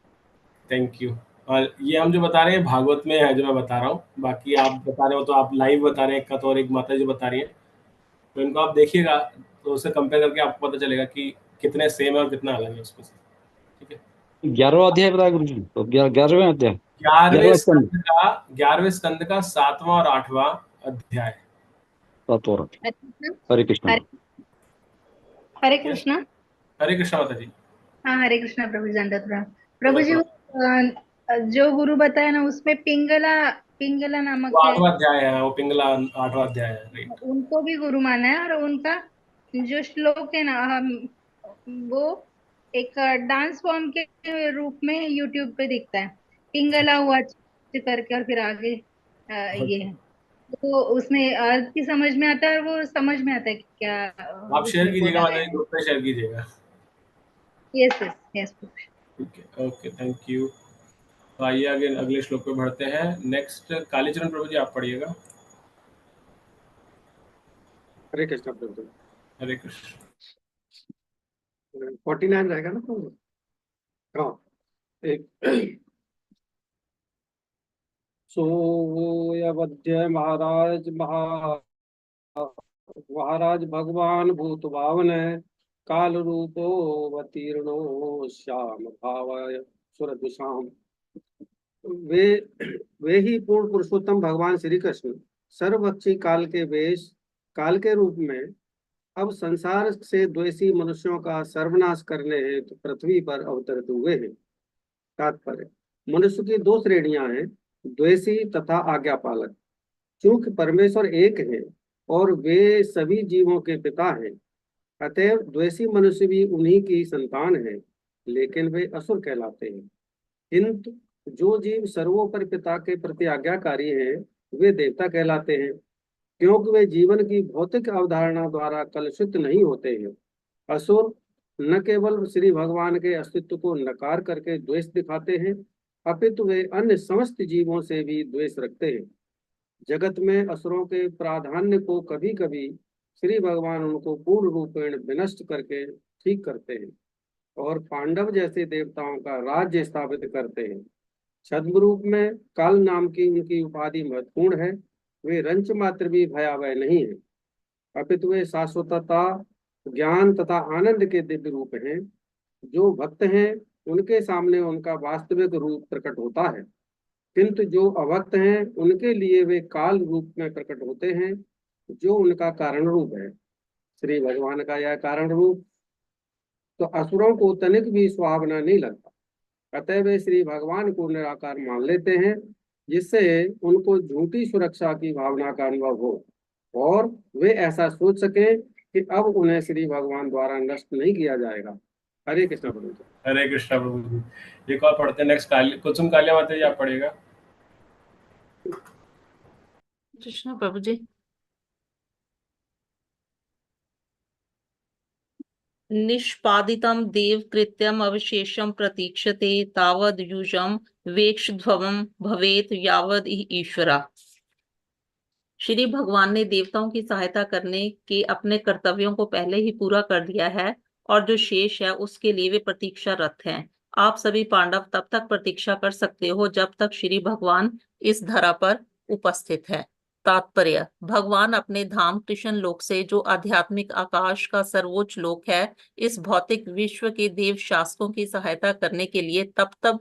Thank you. और ये हम जो बता रहे हैं भागवत में है जो मैं बता रहा हूँ, बाकी आप बता रहे हो तो आप लाइव बता रहे हैं एक का, तो और एक माता जी बता रही है, तो इनको आप देखिएगा तो उससे कंपेयर करके आपको पता चलेगा कि कितने सेम है और कितना अलग है उसमें से। ठीक है, 11वां अध्याय बताया गुरु जी, तो 11वें अध्याय 11वें स्कंद का 7वां और 8वां अध्याय। हरे कृष्ण। हरे कृष्णा। हरे कृष्णा माता जी। हाँ, हरे कृष्णा प्रभु जी, दंडवत प्रणाम। प्रभु जी, प्रणाम। जो गुरु बताया ना, उसमें पिंगला नामक वो है, 8वां अध्याय है, वो पिंगला 8वां अध्याय है, राइट। उनको भी गुरु माना है। और उनका जो श्लोक है ना, वो एक डांस फॉर्म के रूप में यूट्यूब पे दिखता है, पिंगला हुआ करके, और फिर आगे ये है। तो उसमें अर्थ की समझ में आता है, और वो समझ में आता है कि क्या आप शेयर उसमें कीजिएगा बोला माता गया जी, है। ग्रुप पे शेयर कीजिएगा। Yes yes yes. ठीक है, ओके, थैंक यू। तो आइए आगे अगले श्लोक पे बढ़ते हैं। नेक्स्ट कालीचरण प्रभु जी, आप पढ़िएगा। हरे कृष्णा प्रभु। हरे कृष्ण। 49 रहेगा ना प्रभु? हाँ, एक सोऽयवद्य महाराज भगवान भूत भावन काल रूपो अवतीर्णो श्याम भावाय सुरदुषाम। वे वे ही पूर्ण पुरुषोत्तम भगवान श्री कृष्ण सर्वभक्षी काल के रूप में अब संसार से द्वेषी मनुष्यों का सर्वनाश करने हेतु पृथ्वी पर अवतरित हुए हैं। तात्पर्य, मनुष्य की दो श्रेणियां हैं, द्वेषी तथा आज्ञापालक। चूंकि परमेश्वर एक है और वे सभी जीवों के पिता हैं, अतएव द्वेषी मनुष्य भी उन्हीं की संतान है, लेकिन वे असुर कहलाते हैं। किंतु जो जीव सर्वोपरि पिता के प्रति आज्ञाकारी हैं, वे देवता कहलाते हैं, क्योंकि वे जीवन की भौतिक अवधारणा द्वारा कलुषित नहीं होते हैं। असुर न केवल श्री भगवान के अस्तित्व को नकार करके द्वेष दिखाते हैं, अपितु वे अन्य समस्त जीवों से भी द्वेष रखते हैं। जगत में असुरों के प्राधान्य को कभी कभी श्री भगवान उनको पूर्ण रूपेण विनष्ट करके ठीक करते हैं और पांडव जैसे देवताओं का राज्य स्थापित करते हैं। छद्म रूप में काल नाम की उनकी उपाधि महत्वपूर्ण है। वे रंच मात्र भी भयावह नहीं है, अपितु वे शाश्वतता, ज्ञान तथा आनंद के दिव्य रूप हैं। जो भक्त हैं उनके सामने उनका वास्तविक रूप प्रकट होता है, किंतु जो अभक्त हैं उनके लिए वे काल रूप में प्रकट होते हैं, जो उनका कारण रूप है। श्री भगवान का यह कारण रूप तो असुरों को तनिक भी सुहावना नहीं लगता, अतः वे श्री भगवान को निराकार मान लेते हैं, जिससे उनको झूठी सुरक्षा की भावना का अनुभव हो और वे ऐसा सोच सके कि अब उन्हें श्री भगवान द्वारा नष्ट नहीं किया जाएगा। हरे कृष्ण प्रभु जी। हरे कृष्णा प्रभु जी। एक और पढ़ते हैं, नेक्स्ट कुसुम कालिया माता जी, आप पढ़िएगा। कृष्णा प्रभु जी। निष्पादितं देव कृत्यम अवशेषम प्रतीक्षते तावद युजम वेक्षध्वम भवेत यावद ईश्वरा। श्री भगवान ने देवताओं की सहायता करने के अपने कर्तव्यों को पहले ही पूरा कर दिया है और जो शेष है उसके लिए वे प्रतीक्षारत हैं। आप सभी पांडव तब तक प्रतीक्षा कर सकते हो जब तक श्री भगवान इस धरा पर उपस्थित है। तात्पर्य, भगवान अपने धाम कृष्ण लोक से, जो आध्यात्मिक आकाश का सर्वोच्च लोक है, इस भौतिक विश्व के देव शासकों की सहायता करने के लिए तब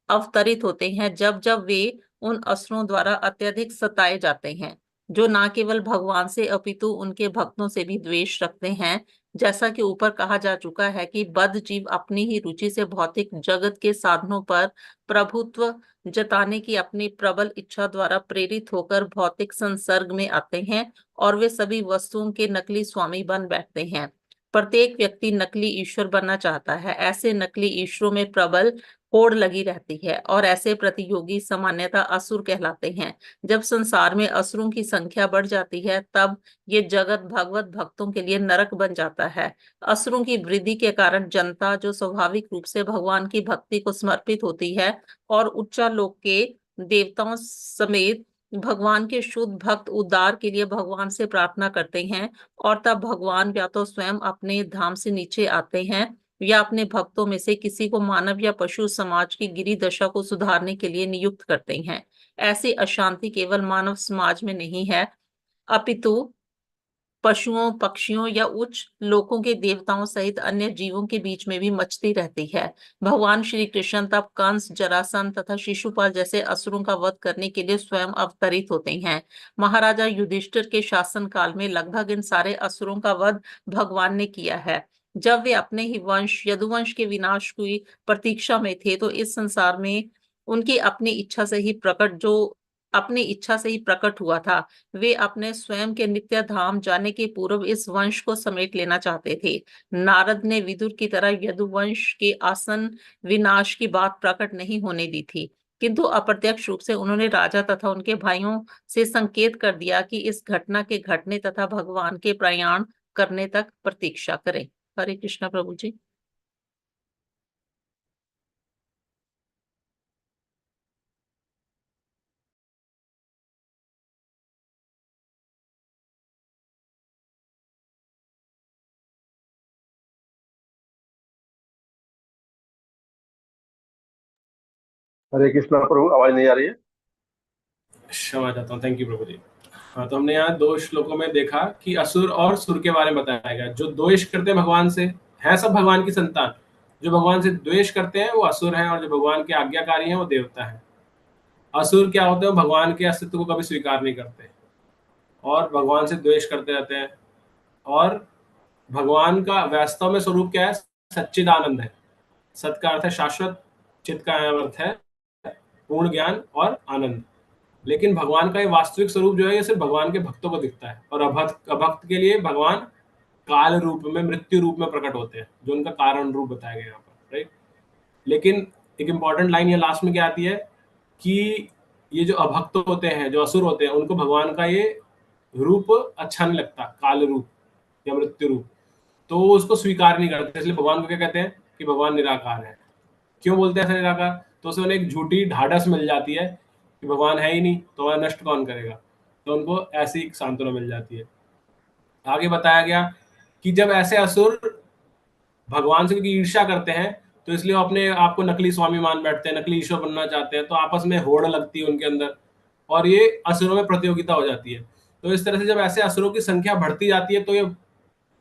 अवतरित होते हैं जब जब वे उन असुरों द्वारा अत्यधिक सताए जाते हैं, जो न केवल भगवान से अपितु उनके भक्तों से भी द्वेष रखते हैं। जैसा कि ऊपर कहा जा चुका है कि बद्ध जीव अपनी ही रुचि से भौतिक जगत के साधनों पर प्रभुत्व जताने की अपनी प्रबल इच्छा द्वारा प्रेरित होकर भौतिक संसर्ग में आते हैं और वे सभी वस्तुओं के नकली स्वामी बन बैठते हैं। प्रत्येक व्यक्ति नकली ईश्वर बनना चाहता है। ऐसे नकली ईश्वरों में प्रबल होड़ लगी रहती है और ऐसे प्रतियोगी सामान्यतः असुर कहलाते हैं। जब संसार में असुरों की संख्या बढ़ जाती है तब ये जगत भगवत भक्तों के लिए नरक बन जाता है। असुरों की वृद्धि के कारण जनता, जो स्वाभाविक रूप से भगवान की भक्ति को समर्पित होती है और उच्चा लोक के देवताओं समेत भगवान के शुद्ध भक्त उद्धार के लिए भगवान से प्रार्थना करते हैं, और तब भगवान या तो स्वयं अपने धाम से नीचे आते हैं या अपने भक्तों में से किसी को मानव या पशु समाज की गिरी दशा को सुधारने के लिए नियुक्त करते हैं। ऐसी अशांति केवल मानव समाज में नहीं है, अपितु पशुओं, पक्षियों या उच्च लोकों के देवताओं सहित अन्य जीवों के बीच में भी मचती रहती है। भगवान श्री कृष्ण तब कंस, जरासंध तथा शिशुपाल जैसे असुरों का वध करने के लिए स्वयं अवतरित होते हैं। महाराजा युधिष्ठिर के शासन काल में लगभग इन सारे असुरों का वध भगवान ने किया है। जब वे अपने ही वंश यदुवंश के विनाश की प्रतीक्षा में थे, तो इस संसार में उनकी अपनी इच्छा से ही प्रकट हुआ था। वे अपने स्वयं के नित्य धाम जाने के पूर्व इस वंश को समेट लेना चाहते थे। नारद ने विदुर की तरह यदुवंश के आसन विनाश की बात प्रकट नहीं होने दी थी, किंतु अप्रत्यक्ष रूप से उन्होंने राजा तथा उनके भाइयों से संकेत कर दिया कि इस घटना के घटने तथा भगवान के प्रयाण करने तक प्रतीक्षा करें। हरे कृष्णा प्रभु जी। हरे कृष्णा प्रभु, आवाज नहीं आ रही है? क्षमा चाहता हूँ, थैंक यू प्रभु जी। हाँ, तो हमने यहाँ 2 श्लोकों में देखा कि असुर और सुर के बारे में बताया गया। जो द्वेष करते हैं भगवान से, है सब भगवान की संतान। जो भगवान से द्वेष करते हैं वो असुर हैं, और जो भगवान के आज्ञाकारी हैं वो देवता हैं। असुर क्या होते हैं? भगवान के अस्तित्व को कभी स्वीकार नहीं करते और भगवान से द्वेष करते रहते हैं। और भगवान का वास्तव में स्वरूप क्या है? सच्चिदानंद है। सत का अर्थ है शाश्वत, चित का अर्थ है पूर्ण ज्ञान और आनंद। लेकिन भगवान का ये वास्तविक स्वरूप जो है, ये सिर्फ भगवान के भक्तों को दिखता है, और अभक्त के लिए भगवान काल रूप में, मृत्यु रूप में प्रकट होते हैं, जो उनका कारण रूप बताया गया यहाँ पर, राइट। लेकिन एक इंपॉर्टेंट लाइन ये लास्ट में क्या आती है कि ये जो अभक्त होते हैं, जो असुर होते हैं, उनको भगवान का ये रूप अच्छा नहीं लगता, काल रूप या मृत्यु रूप, तो वो उसको स्वीकार नहीं करते। इसलिए भगवान को क्या कहते हैं कि भगवान निराकार है। क्यों बोलते हैं ऐसा निराकार? तो उसे उन्हें एक झूठी ढाढ़स मिल जाती है कि भगवान है ही नहीं तो हमारा नष्ट कौन करेगा, तो उनको ऐसी सांत्वना मिल जाती है। आगे बताया गया कि जब ऐसे असुर भगवान से क्योंकि ईर्ष्या करते हैं, तो इसलिए वो अपने आप को नकली स्वामी मान बैठते हैं, नकली ईश्वर बनना चाहते हैं, तो आपस में होड़ लगती है उनके अंदर और ये असुरों में प्रतियोगिता हो जाती है। तो इस तरह से जब ऐसे असुरों की संख्या बढ़ती जाती है, तो ये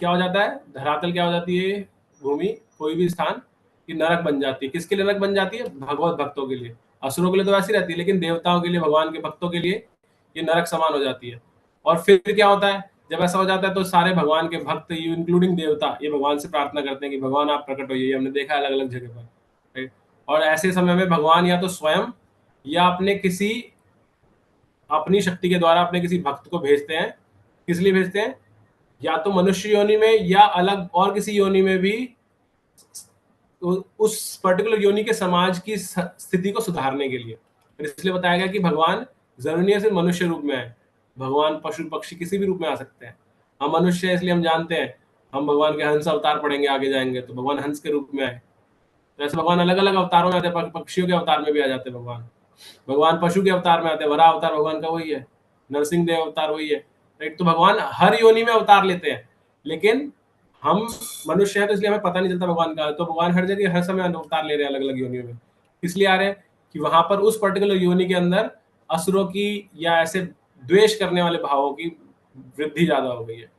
क्या हो जाता है? धरातल क्या हो जाती है? भूमि, कोई भी स्थान, ये नरक बन जाती है। किसके लिए नरक बन जाती है? भगवत भक्तों के लिए। असुरों के लिए तो वैसी रहती है, लेकिन देवताओं के लिए, भगवान के भक्तों के लिए ये नरक समान हो जाती है। और फिर क्या होता है? जब ऐसा हो जाता है तो सारे भगवान के भक्त, इंक्लूडिंग देवता, ये भगवान से प्रार्थना करते हैं कि भगवान आप प्रकट होइए। हमने देखा है अलग अलग जगह पर, राइट। और ऐसे समय में भगवान या तो स्वयं या अपनी शक्ति के द्वारा अपने किसी भक्त को भेजते हैं। किस लिए भेजते हैं? या तो मनुष्य योनि में या अलग और किसी योनि में भी उस पर्टिकुलर योनि के समाज की स्थिति को सुधारने के लिए। इसलिए बताया गया कि भगवान जरूरी है सिर्फ मनुष्य रूप में है, भगवान पशु पक्षी किसी भी रूप में आ सकते हैं। हम मनुष्य है इसलिए हम जानते हैं, हम भगवान के हंस अवतार पढ़ेंगे आगे जाएंगे तो भगवान हंस के रूप में आए। तो ऐसे भगवान अलग अलग अवतारों में आते हैं, पक्षियों के अवतार में भी आ जाते हैं भगवान पशु के अवतार में आते हैं। वरा अवतार भगवान का वही है, नरसिंह देव अवतार वही है, राइट। तो भगवान हर योनि में अवतार लेते हैं, लेकिन हम मनुष्य हैं तो इसलिए हमें पता नहीं चलता भगवान का। तो भगवान हर जगह हर समय अवतार ले रहे हैं अलग अलग योनियों में। इसलिए आ रहे हैं कि वहां पर उस पर्टिकुलर योनि के अंदर असुरों की या ऐसे द्वेष करने वाले भावों की वृद्धि ज्यादा हो गई है।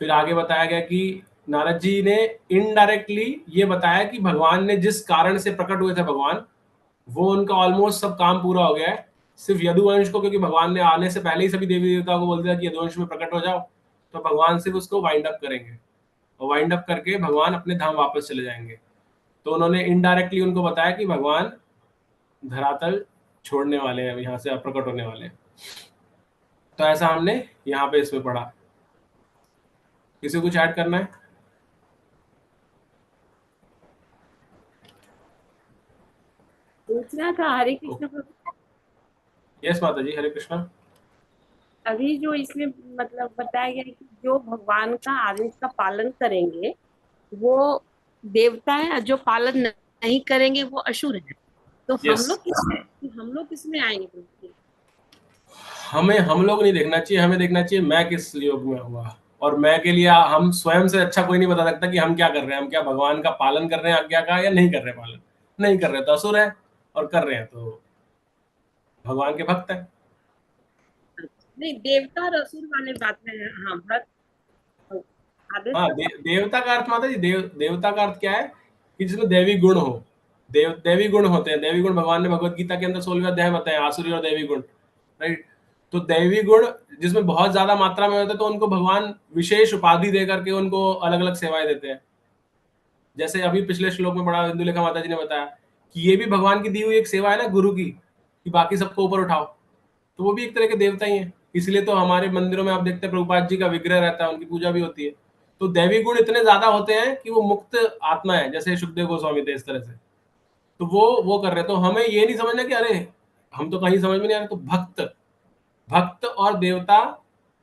फिर आगे बताया गया कि नारद जी ने इनडायरेक्टली ये बताया कि भगवान ने जिस कारण से प्रकट हुए थे भगवान, वो उनका ऑलमोस्ट सब काम पूरा हो गया है। सिर्फ यदुवंश को, क्योंकि भगवान ने आने से पहले ही सभी देवी देवताओं को बोल दिया कि यदुवंश में प्रकट हो जाओ, तो भगवान सिर्फ उसको वाइंड अप करेंगे और वाइंड अप करके भगवान अपने धाम वापस चले जाएंगे। तो उन्होंने इनडायरेक्टली उनको बताया कि भगवान धरातल छोड़ने वाले हैं, यहाँ से प्रकट होने वाले हैं। तो ऐसा हमने यहाँ पे इसमें पढ़ा। किसी को कुछ ऐड करना है? पूछना था। हरे कृष्ण प्रभु। यस माता जी, हरे कृष्णा। अभी जो इसमें मतलब बताया गया कि जो भगवान का आदेश का पालन करेंगे वो देवता है, और जो पालन नहीं करेंगे वो असुर है। तो Yes. हम लोग किसमें आएंगे प्रभु जी? हम लोग नहीं देखना चाहिए, हमें देखना चाहिए मैं किस योग में हुआ। और मैं के लिए हम स्वयं से अच्छा कोई नहीं बता सकता कि हम क्या कर रहे हैं। हम क्या भगवान का पालन कर रहे हैं आज्ञा का, या नहीं कर रहे हैं पालन? नहीं कर रहे तो असुर है, और कर रहे हैं तो भगवान के भक्त हैं। नहीं, देवता और असुर वाले बात में हाँ भक्त। हाँ, देवता का अर्थ माता जी, देवता का अर्थ क्या है कि जिसमें दैवी गुण हो। दैवी गुण होते हैं। दैवी गुण भगवान ने भगवत गीता के अंदर 16वें अध्याय बताए, आसुरी और दैवी गुण, राइट। तो दैवी गुण जिसमें बहुत ज्यादा मात्रा में होता है तो उनको भगवान विशेष उपाधि दे करके उनको अलग अलग सेवाएं देते हैं। जैसे अभी पिछले श्लोक में बड़ा इंदुलेखा माता जी ने बताया कि ये भी भगवान की दी हुई एक सेवा है ना गुरु की, कि बाकी सबको ऊपर उठाओ, तो वो भी एक तरह के देवता ही हैं। इसलिए तो हमारे मंदिरों में आप देखते हैं प्रभुपाद जी का विग्रह रहता है, उनकी पूजा भी होती है। तो दैवी गुण इतने ज्यादा होते हैं कि वो मुक्त आत्मा है, जैसे सुखदेव गोस्वामी थे इस तरह से। तो वो कर रहे हैं। तो हमें ये नहीं समझना कि अरे हम तो कहीं समझ में नहीं आ रहे। तो भक्त और देवता,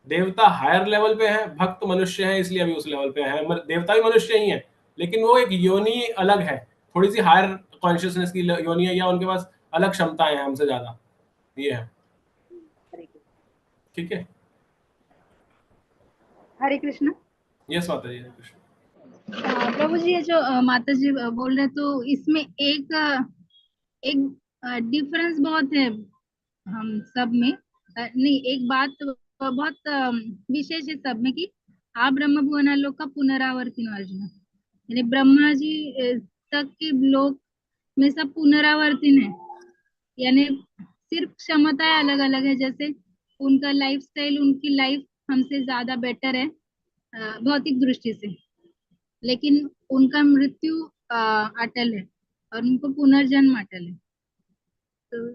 देवता हायर लेवल पे है, भक्त मनुष्य है इसलिए अभी उस लेवल पे है। देवता भी मनुष्य ही है, लेकिन वो एक योनि अलग है, थोड़ी सी हायर कॉन्शियसनेस की योनि है, या उनके पास अलग क्षमताएं हैं हमसे ज्यादा, ये है। ठीक है, हरे कृष्ण। यस माता जी, हरे कृष्ण। प्रभु जी, ये जो माता जी बोल रहे, तो इसमें एक डिफरेंस बहुत है हम सब में। नहीं, एक बात बहुत विशेष है सब में कि आप ब्रह्म भुवन लोक का पुनरावर्तिन अर्जुन, यानी ब्रह्मा जी तक के लोक में सब पुनरावर्तिन है, यानी सिर्फ क्षमताएं अलग अलग है। जैसे उनका लाइफस्टाइल, उनकी लाइफ हमसे ज्यादा बेटर है भौतिक दृष्टि से, लेकिन उनका मृत्यु अटल है और उनको पुनर्जन्म अटल है। तो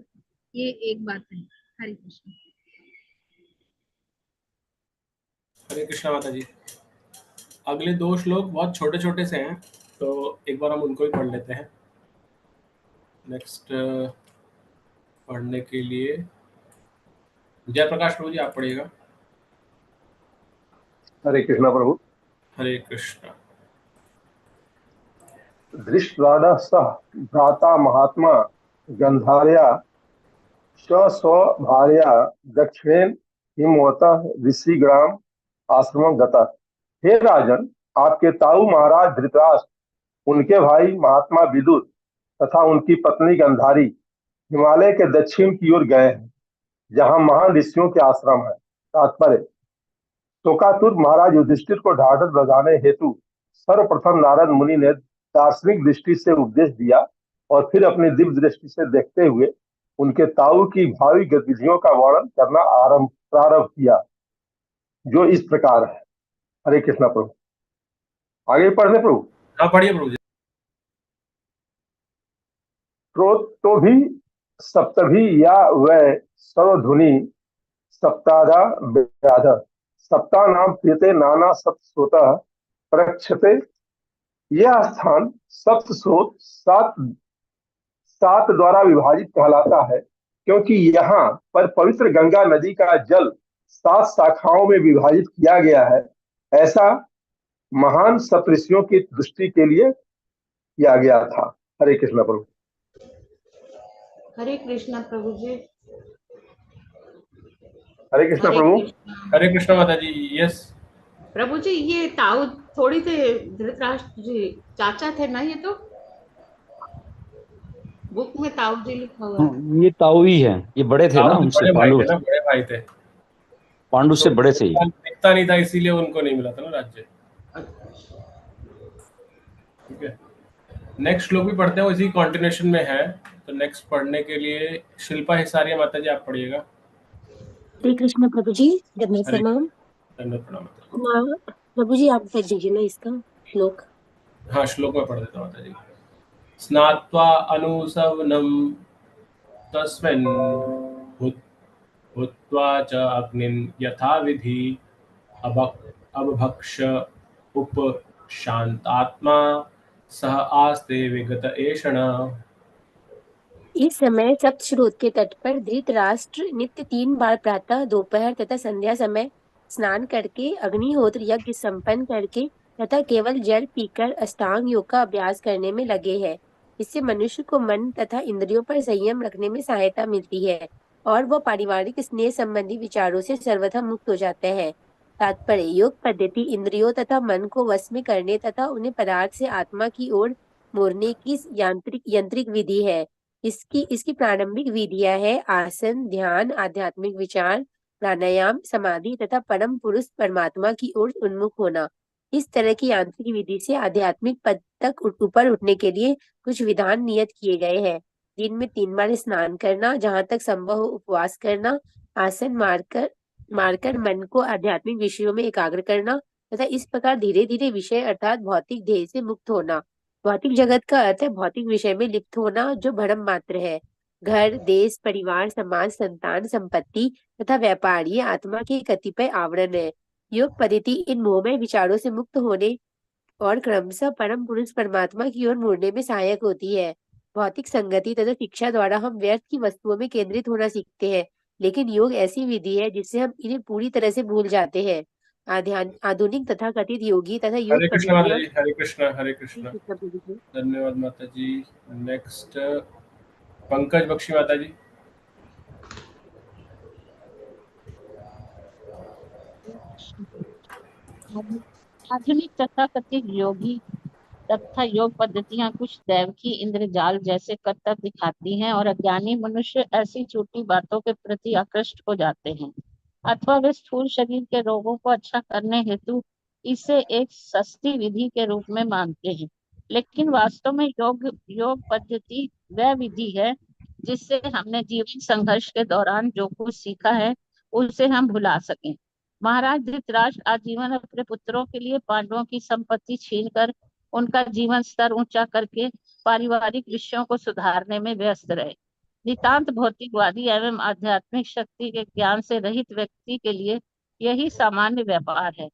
ये एक बात है। हरे कृष्ण। हरे कृष्णा माता जी। अगले 2 श्लोक बहुत छोटे छोटे से हैं, तो एक बार हम उनको ही पढ़ लेते हैं। नेक्स्ट पढ़ने के लिए जयप्रकाश प्रभु जी आप पढ़िएगा। हरे कृष्णा प्रभु। हरे कृष्णा। दृष्टराडः सह भ्राता महात्मा गंधार्या स्वभार्या दक्षिणेन हिमवतः ऋषिग्राम आश्रम गता। हे राजन, आपके ताऊ महाराज धृतराष्ट्र, उनके भाई महात्मा विदुर तथा उनकी पत्नी गंधारी हिमालय के दक्षिण की ओर गए हैं, जहां महान ऋषियों के आश्रम है। तात्पर्य: शोकातुर महाराज युधिष्ठिर को ढाढ़स बजाने हेतु सर्वप्रथम नारद मुनि ने दार्शनिक दृष्टि से उपदेश दिया और फिर अपनी दिव्य दृष्टि से देखते हुए उनके ताऊ की भावी गतिविधियों का वर्णन करना प्रारंभ किया, जो इस प्रकार है। हरे कृष्णा प्रभु। आगे पढ़ने प्रभु। हाँ पढ़िए प्रभु जी। तो भी सप्तभी या वै सर्वधुनि सप्ताधा व्याध सप्ताह नाम प्रीते नाना सप्तस्रोतः प्रक्षते। यह स्थान सप्त स्रोत सात द्वारा विभाजित कहलाता है, क्योंकि यहाँ पर पवित्र गंगा नदी का जल 7 शाखाओं में विभाजित किया गया है। ऐसा महान सप्तऋषियों की दृष्टि के लिए किया गया था। हरे कृष्णा प्रभु। हरे कृष्णा प्रभु जी। हरे कृष्णा प्रभु। हरे कृष्णा माता जी। यस प्रभु जी, ये ताऊ थोड़ी थे धृतराष्ट्र जी चाचा थे ना? ये तो बुक में ताऊ जी लिखा हुआ है। ये ताऊ ही है, ये बड़े थे ना उनसे, पांडु, बड़े भाई थे, पांडु से बड़े थे। दिखता नहीं था इसीलिए उनको नहीं मिला था ना राज्य। ठीक है, नेक्स्ट श्लोक भी पढ़ते हैं, इसी कंटिन्यूएशन में है। तो नेक्स्ट पढ़ने के लिए शिल्पा हिसारिया माता जी आप पढ़िएगा। हरे कृष्ण प्रभु जी। दंडवत प्रणाम। दंडवत प्रणाम प्रभु जी, आप पढ़ दीजिए ना इसका श्लोक। हाँ, श्लोक में पढ़ देता माता जी। स्नात्वा अनुसवनं तस्मिन् भूत्वा च अग्निं यथा विधि अबभक्ष उपशान्तात्मा सह आस्ते विगत एषण। इस समय सप्तस्रोत के तट पर धृतराष्ट्र नित्य 3 बार प्रातः, दोपहर तथा संध्या समय स्नान करके, अग्निहोत्र यज्ञ संपन्न करके तथा केवल जल पीकर अष्टांग योग का अभ्यास करने में लगे हैं। इससे मनुष्य को मन तथा इंद्रियों पर संयम रखने में सहायता मिलती है और वह पारिवारिक स्नेह संबंधी विचारों से सर्वथा मुक्त हो जाते हैं। तात्पर्य: योग पद्धति इंद्रियों तथा मन को वश में करने तथा उन्हें पदार्थ से आत्मा की ओर मोड़ने की यांत्रिक विधि है। इसकी प्रारंभिक विधियां है आसन, ध्यान, आध्यात्मिक विचार, प्राणायाम, समाधि तथा परम पुरुष परमात्मा की ओर उन्मुख होना। इस तरह की यांत्रिक विधि से आध्यात्मिक पद तक ऊपर उठने के लिए कुछ विधान नियत किए गए हैं। दिन में 3 बार स्नान करना, जहाँ तक संभव हो उपवास करना, आसन मारकर मन को आध्यात्मिक विषयों में एकाग्र करना तथा इस प्रकार धीरे धीरे विषय अर्थात भौतिक ध्येय से मुक्त होना। भौतिक जगत का अर्थ है भौतिक विषय में लिप्त होना, जो भ्रम मात्र है। घर, देश, परिवार, समाज, संतान, संपत्ति तथा व्यापार ये आत्मा के कतिपय आवरण है। योग पद्धति इन मोहमय विचारों से मुक्त होने और क्रमशः परम पुरुष परमात्मा की ओर मुड़ने में सहायक होती है। भौतिक संगति तथा शिक्षा द्वारा हम व्यर्थ की वस्तुओं में केंद्रित होना सीखते हैं, लेकिन योग ऐसी विधि है जिससे हम इन्हें पूरी तरह से भूल जाते हैं। आधुनिक तथा कथित योगी तथा योग हरे कृष्ण माता पद्धतियां। जी, हरे कृष्ण, हरे कृष्ण। धन्यवाद माता जी। नेक्स्ट पंकज बख्शी माता जी। आधुनिक तथा कथित योगी तथा योग पद्धतियां कुछ दैव की इंद्रजाल जैसे कर्तव्य दिखाती हैं और अज्ञानी मनुष्य ऐसी छोटी बातों के प्रति आकृष्ट हो जाते हैं, अथवा वे स्थूल शरीर के रोगों को अच्छा करने हेतु इसे एक सस्ती विधि के रूप में मानते हैं। लेकिन वास्तव में योग पद्धति वह विधि है जिससे हमने जीवन संघर्ष के दौरान जो कुछ सीखा है उसे हम भुला सकें। महाराज धृतराष्ट्र आजीवन अपने पुत्रों के लिए पांडवों की संपत्ति छीनकर उनका जीवन स्तर ऊंचा करके पारिवारिक विषयों को सुधारने में व्यस्त रहे। नितांत भौतिकवादी एवं आध्यात्मिक शक्ति के ज्ञान से रहित व्यक्ति के लिए यही सामान्य व्यापार है।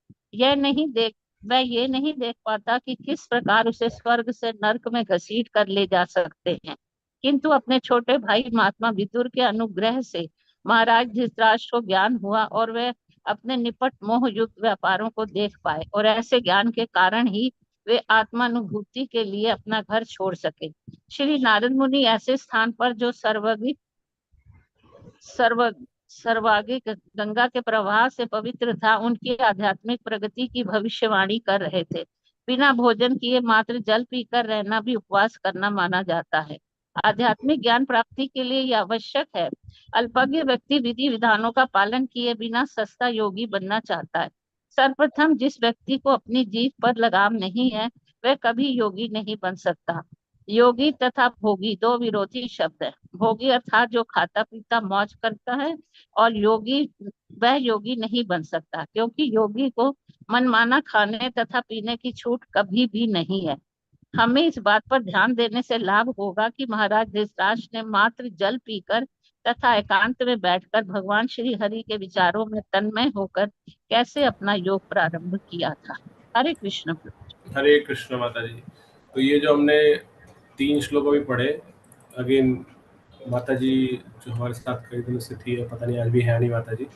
वह ये नहीं देख पाता कि किस प्रकार उसे स्वर्ग से नर्क में घसीट कर ले जा सकते हैं, किंतु अपने छोटे भाई महात्मा विदुर के अनुग्रह से महाराज धृतराष्ट्र को ज्ञान हुआ और वे अपने निपट मोह युक्त व्यापारों को देख पाए, और ऐसे ज्ञान के कारण ही वे आत्मानुभूति के लिए अपना घर छोड़ सके। श्री नारद मुनि ऐसे स्थान पर जो सर्वागिक गंगा के प्रवाह से पवित्र था, उनकी आध्यात्मिक प्रगति की भविष्यवाणी कर रहे थे। बिना भोजन किए मात्र जल पीकर रहना भी उपवास करना माना जाता है। आध्यात्मिक ज्ञान प्राप्ति के लिए यह आवश्यक है। अल्पज्ञ व्यक्ति विधि विधानों का पालन किए बिना सस्ता योगी बनना चाहता है। सर्वप्रथम जिस व्यक्ति को अपनी जीभ पर लगाम नहीं है वह कभी योगी नहीं बन सकता। योगी तथा भोगी दो विरोधी शब्द है। भोगी अर्थात जो खाता पीता मौज करता है, और योगी वह योगी नहीं बन सकता, क्योंकि योगी को मनमाना खाने तथा पीने की छूट कभी भी नहीं है। हमें इस बात पर ध्यान देने से लाभ होगा कि महाराज धृतराष्ट्र ने मात्र जल पीकर तथा एकांत में बैठकर भगवान श्री हरि के विचारों में तन्मय होकर कैसे अपना योग प्रारंभ किया था। हरे कृष्ण। हरे कृष्ण माता जी। तो ये जो हमने 3 श्लोक अभी पढ़े, अगेन माता जी जो हमारे साथ कई दिनों से थी, पता नहीं आज भी है नहीं माता जी,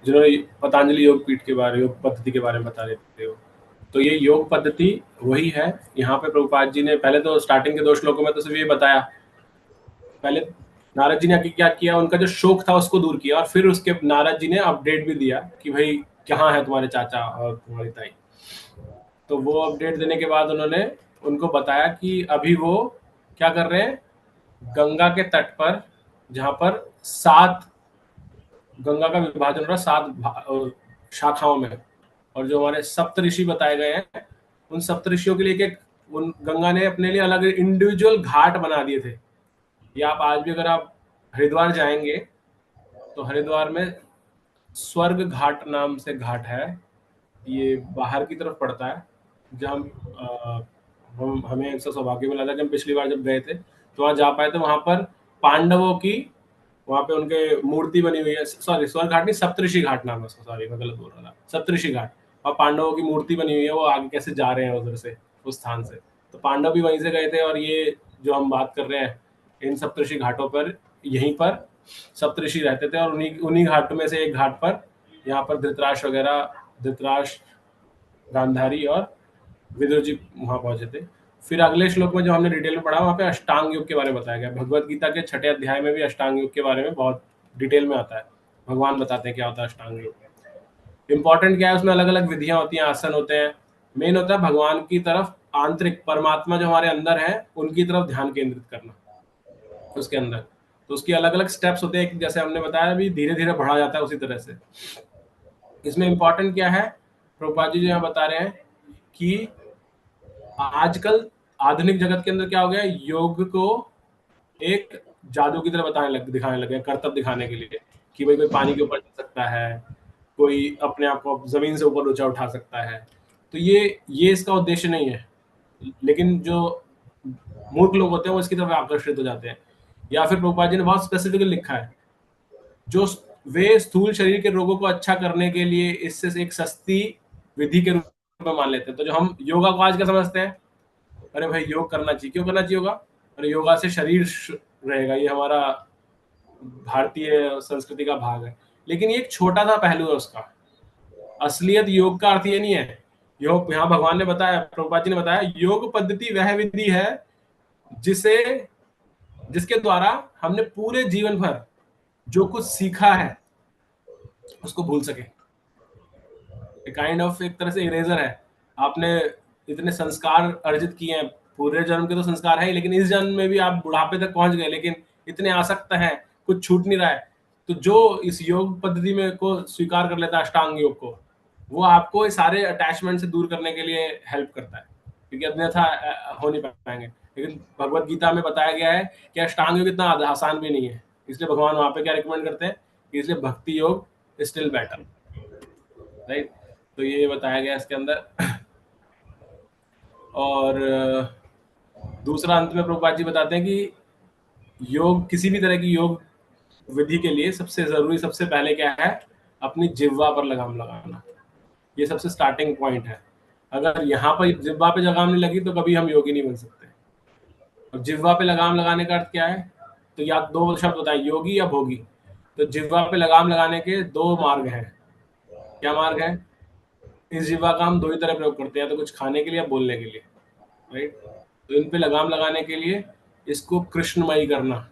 जिन्होंने पतंजलि योग पीठ के बारे, योग पद्धति के बारे में बता रहे थे। तो ये योग पद्धति वही है। यहाँ पे प्रभुपाद जी ने पहले तो स्टार्टिंग के 2 श्लोकों में तो सिर्फ ये बताया, पहले नारद जी ने क्या किया, उनका जो शोक था उसको दूर किया, और फिर उसके नारद जी ने अपडेट भी दिया कि भाई कहाँ है तुम्हारे चाचा और तुम्हारी ताई। तो वो अपडेट देने के बाद उन्होंने उनको बताया कि अभी वो क्या कर रहे हैं, गंगा के तट पर, जहाँ पर 7 गंगा का विभाजन हो रहा 7 शाखाओं में, और जो हमारे सप्तऋषि बताए गए हैं, उन सप्तऋषियों के लिए उन गंगा ने अपने लिए अलग इंडिविजुअल घाट बना दिए थे। ये आप आज भी अगर आप हरिद्वार जाएंगे तो हरिद्वार में स्वर्ग घाट नाम से घाट है, ये बाहर की तरफ पड़ता है। जहाँ हमें ऐसा सौभाग्य मिला था कि हम पिछली बार जब गए थे तो वहाँ जा पाए थे। वहाँ पर पांडवों की, वहाँ पे उनके मूर्ति बनी हुई है। सॉरी, स्वर्ग घाट नहीं, सप्तऋषि घाट नाम है उसका, सॉरी मैं गलत बोल रहा था, सप्तऋषि घाट। और पांडवों की मूर्ति बनी हुई है, वो आगे कैसे जा रहे हैं उधर से, उस स्थान से। तो पांडव भी वहीं से गए थे, और ये जो हम बात कर रहे हैं इन सप्तऋषि घाटों पर, यहीं पर सप्तऋषि रहते थे, और उन्हीं घाटों में से एक घाट पर यहाँ पर धृतराष्ट्र वगैरह, धृतराष्ट्र, गांधारी और विदुर जी वहाँ पहुंचे थे। फिर अगले श्लोक में जो हमने डिटेल में पढ़ा, वहाँ पे अष्टांग योग के बारे में बताया गया। भगवत गीता के 6ठे अध्याय में भी अष्टांग योग के बारे में बहुत डिटेल में आता है। भगवान बताते हैं क्या होता है अष्टांग योग। इंपॉर्टेंट क्या है, उसमें अलग अलग विधियां होती हैं, आसन होते हैं। मेन होता है भगवान की तरफ, आंतरिक परमात्मा जो हमारे अंदर है उनकी तरफ ध्यान केंद्रित करना उसके अंदर। तो उसकी अलग अलग स्टेप्स होते हैं, जैसे हमने बताया अभी, धीरे धीरे बढ़ा जाता है उसी तरह से। इसमें इंपॉर्टेंट क्या है, प्रभुपाद जी जो यहाँ बता रहे हैं कि आजकल आधुनिक जगत के अंदर क्या हो गया, योग को एक जादू की तरह दिखाने लगे, कर्तव्य दिखाने के लिए। कि भाई कोई पानी के ऊपर चल सकता है, कोई अपने आप को जमीन से ऊपर ऊंचा उठा सकता है, तो ये इसका उद्देश्य नहीं है। लेकिन जो मूर्ख लोग होते हैं वो इसकी तरफ आकर्षित हो जाते हैं। या फिर प्रभुपाद जी ने बहुत स्पेसिफिकली लिखा है, जो वे स्थूल शरीर के रोगों को अच्छा करने के लिए इससे एक सस्ती विधि के रूप में मान लेते हैं। तो जो हम योगा को आज क्या समझते हैं, अरे भाई योग करना चाहिए, क्यों करना चाहिए योगा, अरे योगा से शरीर रहेगा, ये हमारा भारतीय संस्कृति का भाग है। लेकिन ये एक छोटा सा पहलू है उसका। असलियत योग का अर्थ ये नहीं है। योग, यहाँ भगवान ने बताया, प्रभुपाद जी ने बताया, योग पद्धति वह विधि है जिसके द्वारा हमने पूरे जीवन भर जो कुछ सीखा है उसको भूल सके। काइंड ऑफ एक तरह से इरेजर है। आपने इतने संस्कार अर्जित किए हैं, पूरे जन्म के तो संस्कार है, लेकिन इस जन्म में भी आप बुढ़ापे तक पहुंच गए, लेकिन इतने आसक्त हैं, कुछ छूट नहीं रहा है। तो जो इस योग पद्धति में को स्वीकार कर लेता है, अष्टांग योग को, वो आपको इस सारे अटैचमेंट से दूर करने के लिए हेल्प करता है, क्योंकि अन्यथा हो नहीं पाएंगे। लेकिन भगवत गीता में बताया गया है कि अष्टांग योग इतना आसान भी नहीं है, इसलिए भगवान वहां पे क्या रिकमेंड करते हैं कि इसलिए भक्ति योग स्टिल बेटर, राइट। तो ये बताया गया इसके अंदर। और दूसरा अंत में प्रभुपाद जी बताते हैं कि योग, किसी भी तरह की योग विधि के लिए सबसे जरूरी, सबसे पहले क्या है, अपनी जिह्वा पर लगाम लगाना। ये सबसे स्टार्टिंग पॉइंट है। अगर यहाँ पर जिह्वा पे लगाम नहीं लगी तो कभी हम योगी नहीं बन सकते। और जिह्वा पे लगाम लगाने का अर्थ क्या है, तो या दो शब्द बताएं, योगी या भोगी। तो जिह्वा पे लगाम लगाने के दो मार्ग हैं। क्या मार्ग है, इस जिह्वा का हम दो ही तरह प्रयोग करते हैं, तो कुछ खाने के लिए या बोलने के लिए, राइट। तो इन पे लगाम लगाने के लिए इसको कृष्णमयी करना।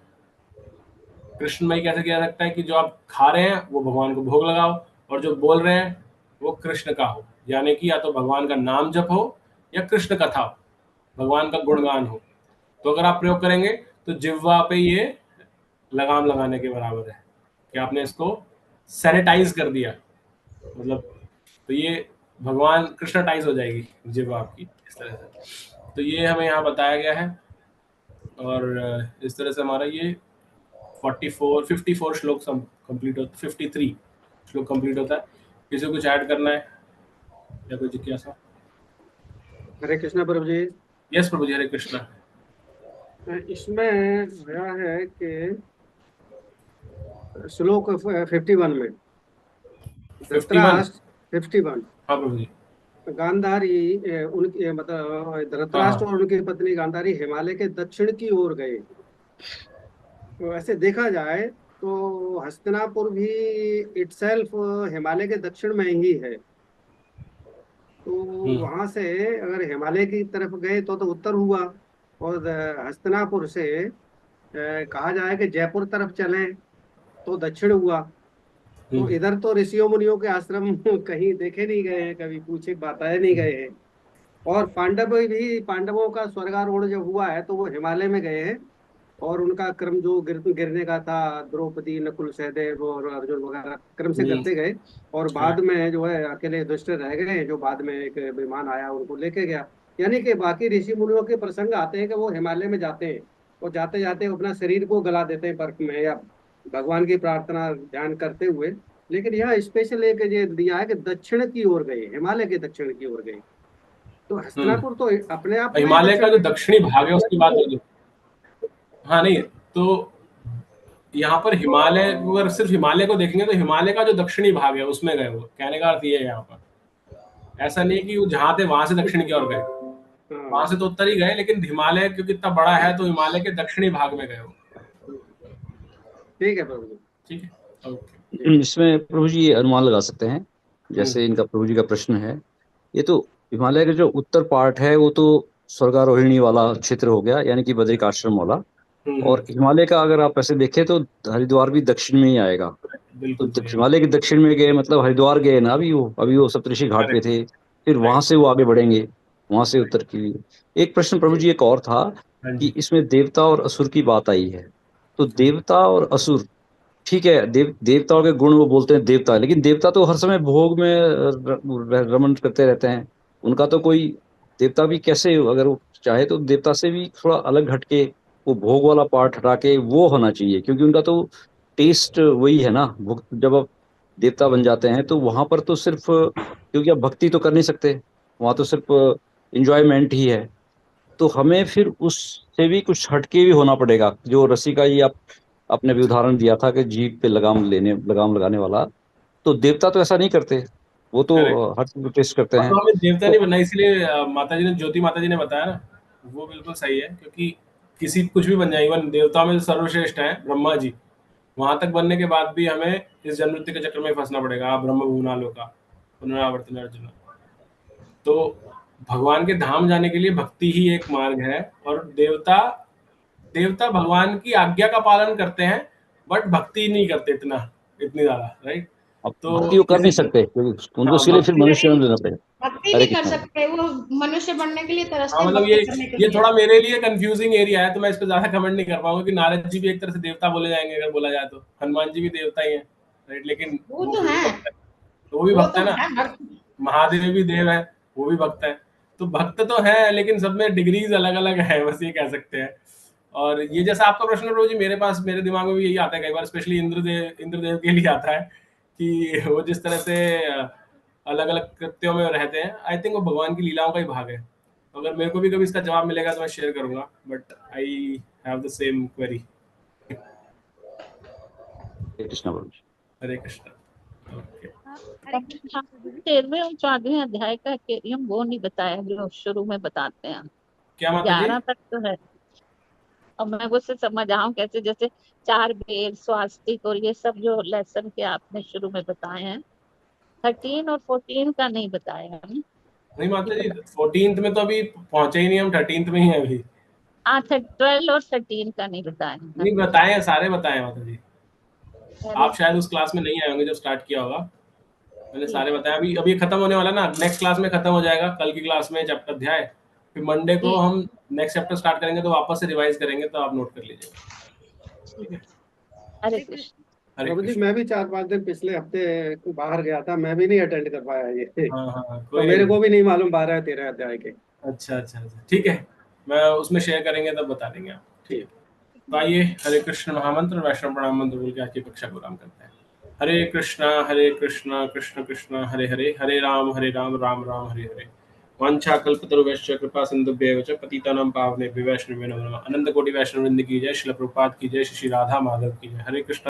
कृष्णमयी कैसे किया सकता है कि जो आप खा रहे हैं वो भगवान को भोग लगाओ, और जो बोल रहे हैं वो कृष्ण का हो, यानी कि या तो भगवान का नाम जप हो या कृष्ण कथा हो, भगवान का गुणगान हो। तो अगर आप प्रयोग करेंगे तो जिह्वा पे ये लगाम लगाने के बराबर है कि आपने इसको सैनिटाइज कर दिया, मतलब तो ये भगवान कृष्णटाइज हो जाएगी जिह्वा आपकी, इस तरह से। तो ये हमें यहाँ बताया गया है। और इस तरह से हमारा ये 54 श्लोक कंप्लीट होता है, 53 श्लोक कंप्लीट होता है। किसी को कुछ ऐड करना है या कोई जिज्ञासा? हरे कृष्णा प्रभु जी। यस प्रभु जी, हरे कृष्णा। इसमें गया है कि श्लोक 51 में 51 हाँ प्रभु जी। गांधारी उनकी मतलब धृतराष्ट्र और उनकी पत्नी गांधारी हिमालय के दक्षिण की ओर गए। तो ऐसे देखा जाए तो हस्तिनापुर भी इटसेल्फ हिमालय के दक्षिण में ही है। तो वहां से अगर हिमालय की तरफ गए तो उत्तर हुआ, और हस्तिनापुर से कहा जाए कि जयपुर तरफ चले तो दक्षिण हुआ। तो इधर तो ऋषियों मुनियों के आश्रम कहीं देखे नहीं गए हैं, कभी पूछे बताए नहीं गए हैं। और पांडवों का स्वर्गारोहण जब हुआ है तो वो हिमालय में गए हैं, और उनका क्रम जो गिरने का था, द्रौपदी, नकुल, सहदेव और अर्जुन वगैरह क्रम से करते गए, और बाद में जो है अकेले युधिष्ठिर रह गए, जो बाद में एक विमान आया उनको लेके गया। यानी कि बाकी ऋषि मुनियों के प्रसंग आते हैं कि वो हिमालय में जाते हैं, और जाते जाते अपना शरीर को गला देते हैं बर्फ में, या भगवान की प्रार्थना ध्यान करते हुए। लेकिन यहाँ स्पेशल एक ये दिया है कि दक्षिण की ओर गए, हिमालय के दक्षिण की ओर गए। तो हस्तिनापुर तो अपने आप हिमालय का जो दक्षिणी भाग है उसकी बात हो। हाँ नहीं, तो यहाँ पर हिमालय, अगर सिर्फ हिमालय को देखेंगे तो हिमालय का जो दक्षिणी भाग है उसमें गए वो, कहने का अर्थ ये है। यहाँ पर ऐसा नहीं कि वो जहाँ थे वहां से दक्षिण की ओर गए, वहां से तो उत्तर ही गए, लेकिन हिमालय क्योंकि इतना बड़ा है तो हिमालय के दक्षिणी भाग में गए वो। ठीक है प्रभु जी, ठीक है, ओके। इसमें प्रभु जी ये अनुमान लगा सकते हैं, जैसे इनका प्रभु जी का प्रश्न है, ये तो हिमालय का जो उत्तर पार्ट है वो तो स्वर्गारोहिणी वाला क्षेत्र हो गया, यानी कि बद्रिक आश्रम वाला। और हिमालय का अगर आप ऐसे देखें तो हरिद्वार भी दक्षिण में ही आएगा। तो हिमालय के दक्षिण में गए मतलब हरिद्वार गए ना, अभी वो सप्तऋषि घाट पे थे, फिर वहां से वो आगे बढ़ेंगे, वहां से उत्तर की लिए। एक प्रश्न प्रभु जी एक और था कि इसमें देवता और असुर की बात आई है। तो देवता और असुर, ठीक है, देवताओं के गुण वो बोलते हैं देवता, लेकिन देवता तो हर समय भोग में रमन करते रहते हैं। उनका तो कोई देवता भी कैसे, अगर वो चाहे तो देवता से भी थोड़ा अलग हटके वो भोग वाला पार्ट हटा के वो होना चाहिए, क्योंकि उनका तो टेस्ट वही है ना। जब आप देवता बन जाते हैं तो वहां पर तो सिर्फ, क्योंकि आप भक्ति तो कर नहीं सकते, वहां तो सिर्फ इंजॉयमेंट ही है। तो हमें फिर उससे भी कुछ हटके भी होना पड़ेगा। जो रस्सी का ये आपने भी उदाहरण दिया था कि जीभ पे लगाम लगाने वाला, तो देवता तो ऐसा नहीं करते, वो तो करेक्ट। हर चीज टेस्ट करते और हैं। तो हमें देवता तो नहीं बनना, इसलिए माता जी ने, ज्योति माता जी ने बताया ना, वो बिल्कुल सही है। क्योंकि किसी कुछ भी बन जाए, इवन देवताओं में सर्वश्रेष्ठ है ब्रह्मा जी, वहां तक बनने के बाद भी हमें इस जन्म मृत्यु के चक्कर में फंसना पड़ेगा। आप ब्रह्म भुवनालो का पुनरावर्तन अर्जुन। तो भगवान के धाम जाने के लिए भक्ति ही एक मार्ग है। और देवता देवता भगवान की आज्ञा का पालन करते हैं, बट भक्ति नहीं करते इतनी ज्यादा, राइट। अब तो भक्ति वो कर नहीं सकते, क्योंकि उनको हाँ, उसके लिए फिर मनुष्य जन्म लेना पड़ेगा। भक्ति हरे नहीं कर कृष्ण। सकते, वो मनुष्य बनने के लिए हाँ, तरसते हैं मतलब भक्ति करने के ये लिए। थोड़ा मेरे लिए कंफ्यूजिंग एरिया है, तो मैं इस पर ज्यादा कमेंट नहीं कर पाऊंगा कि नारद जी भी एक तरह से देवता बोले जाएंगे अगर बोला जाए तो। हनुमान जी भी देवता ही है, राइट। लेकिन वो वो तो भी है, भक्त है, तो वो भी वो भक्त तो है ना। है भक्त। महादेव भी देव है, वो भी भक्त है। तो भक्त तो है, लेकिन सब में डिग्रीज अलग अलग है, बस ये कह सकते हैं। और ये जैसा आपका प्रश्न प्रभु जी, मेरे दिमाग में भी यही आता है कई बार, स्पेशली इंद्रदेव के लिए आता है कि वो जिस तरह से अलग अलग कृत्यों में रहते हैं, आई थिंक वो भगवान की लीलाओं का ही भाग है। तो अगर मेरे को भी कभी इसका जवाब मिलेगा तो मैं शेयर करूंगा, but I have the same query. Krishna Prabhu ji. Hare Krishna. Okay. 13वें और 14वें अध्याय का हम वो नहीं बताया जो शुरू में बताते हैं। क्या माता जी? 11 तक तो है, और मैं उससे समझाऊं कैसे, जैसे 4 वेद, स्वास्तिक और ये सब जो लेसन के आपने शुरू में बताए हैं। 13 और 14 का नहीं बताया है। नहीं माता जी, 14th में तो अभी पहुंचे ही नहीं, हम 13th में ही हैं अभी। 12 और 13 का नहीं बताया है। नहीं बताए हैं, सारे बताए हैं माता जी। आप शायद उस क्लास में नहीं आए होंगे जब स्टार्ट किया होगा, मैंने सारे बताया। अभी ये खत्म होने वाला ना, नेक्स्ट क्लास में खत्म हो जाएगा, कल की क्लास में चैप्टर अध्याय। फिर मंडे को हम नेक्स्ट चैप्टर स्टार्ट करेंगे, तो वापस से रिवाइज करेंगे, तो आप नोट कर लीजिएगा, ठीक है। हरे कृष्ण। हरे प्रभु जी, कृष्ण। मैं भी 4-5 दिन पिछले हफ्ते बाहर गया था, मैं भी नहीं अटेंड कर पाया ये। हाँ, तो कोई मेरे नहीं। को भी नहीं मालूम 12-13 अध्याय के। अच्छा, ठीक है, मैं उसमें शेयर करेंगे तब बता देंगे आप, ठीक है। तो आइए हरे कृष्ण महामंत्र वैष्णव प्रणाम मंत्र बोल के आज की कक्षा को आरंभ करते हैं। हरे कृष्णा कृष्ण कृष्ण हरे हरे, हरे राम राम राम हरे हरे। वांछा कल्पतरुभ्यश्च कृपा सिंधुभ्येव च पतितानां पावनेभ्यो वैष्णवेभ्यो नमः नमः। अनंत कोटि वैष्णव वृंद की जय, श्रील प्रभुपाद की जय, श्री राधा माधव की जय। हरे कृष्ण।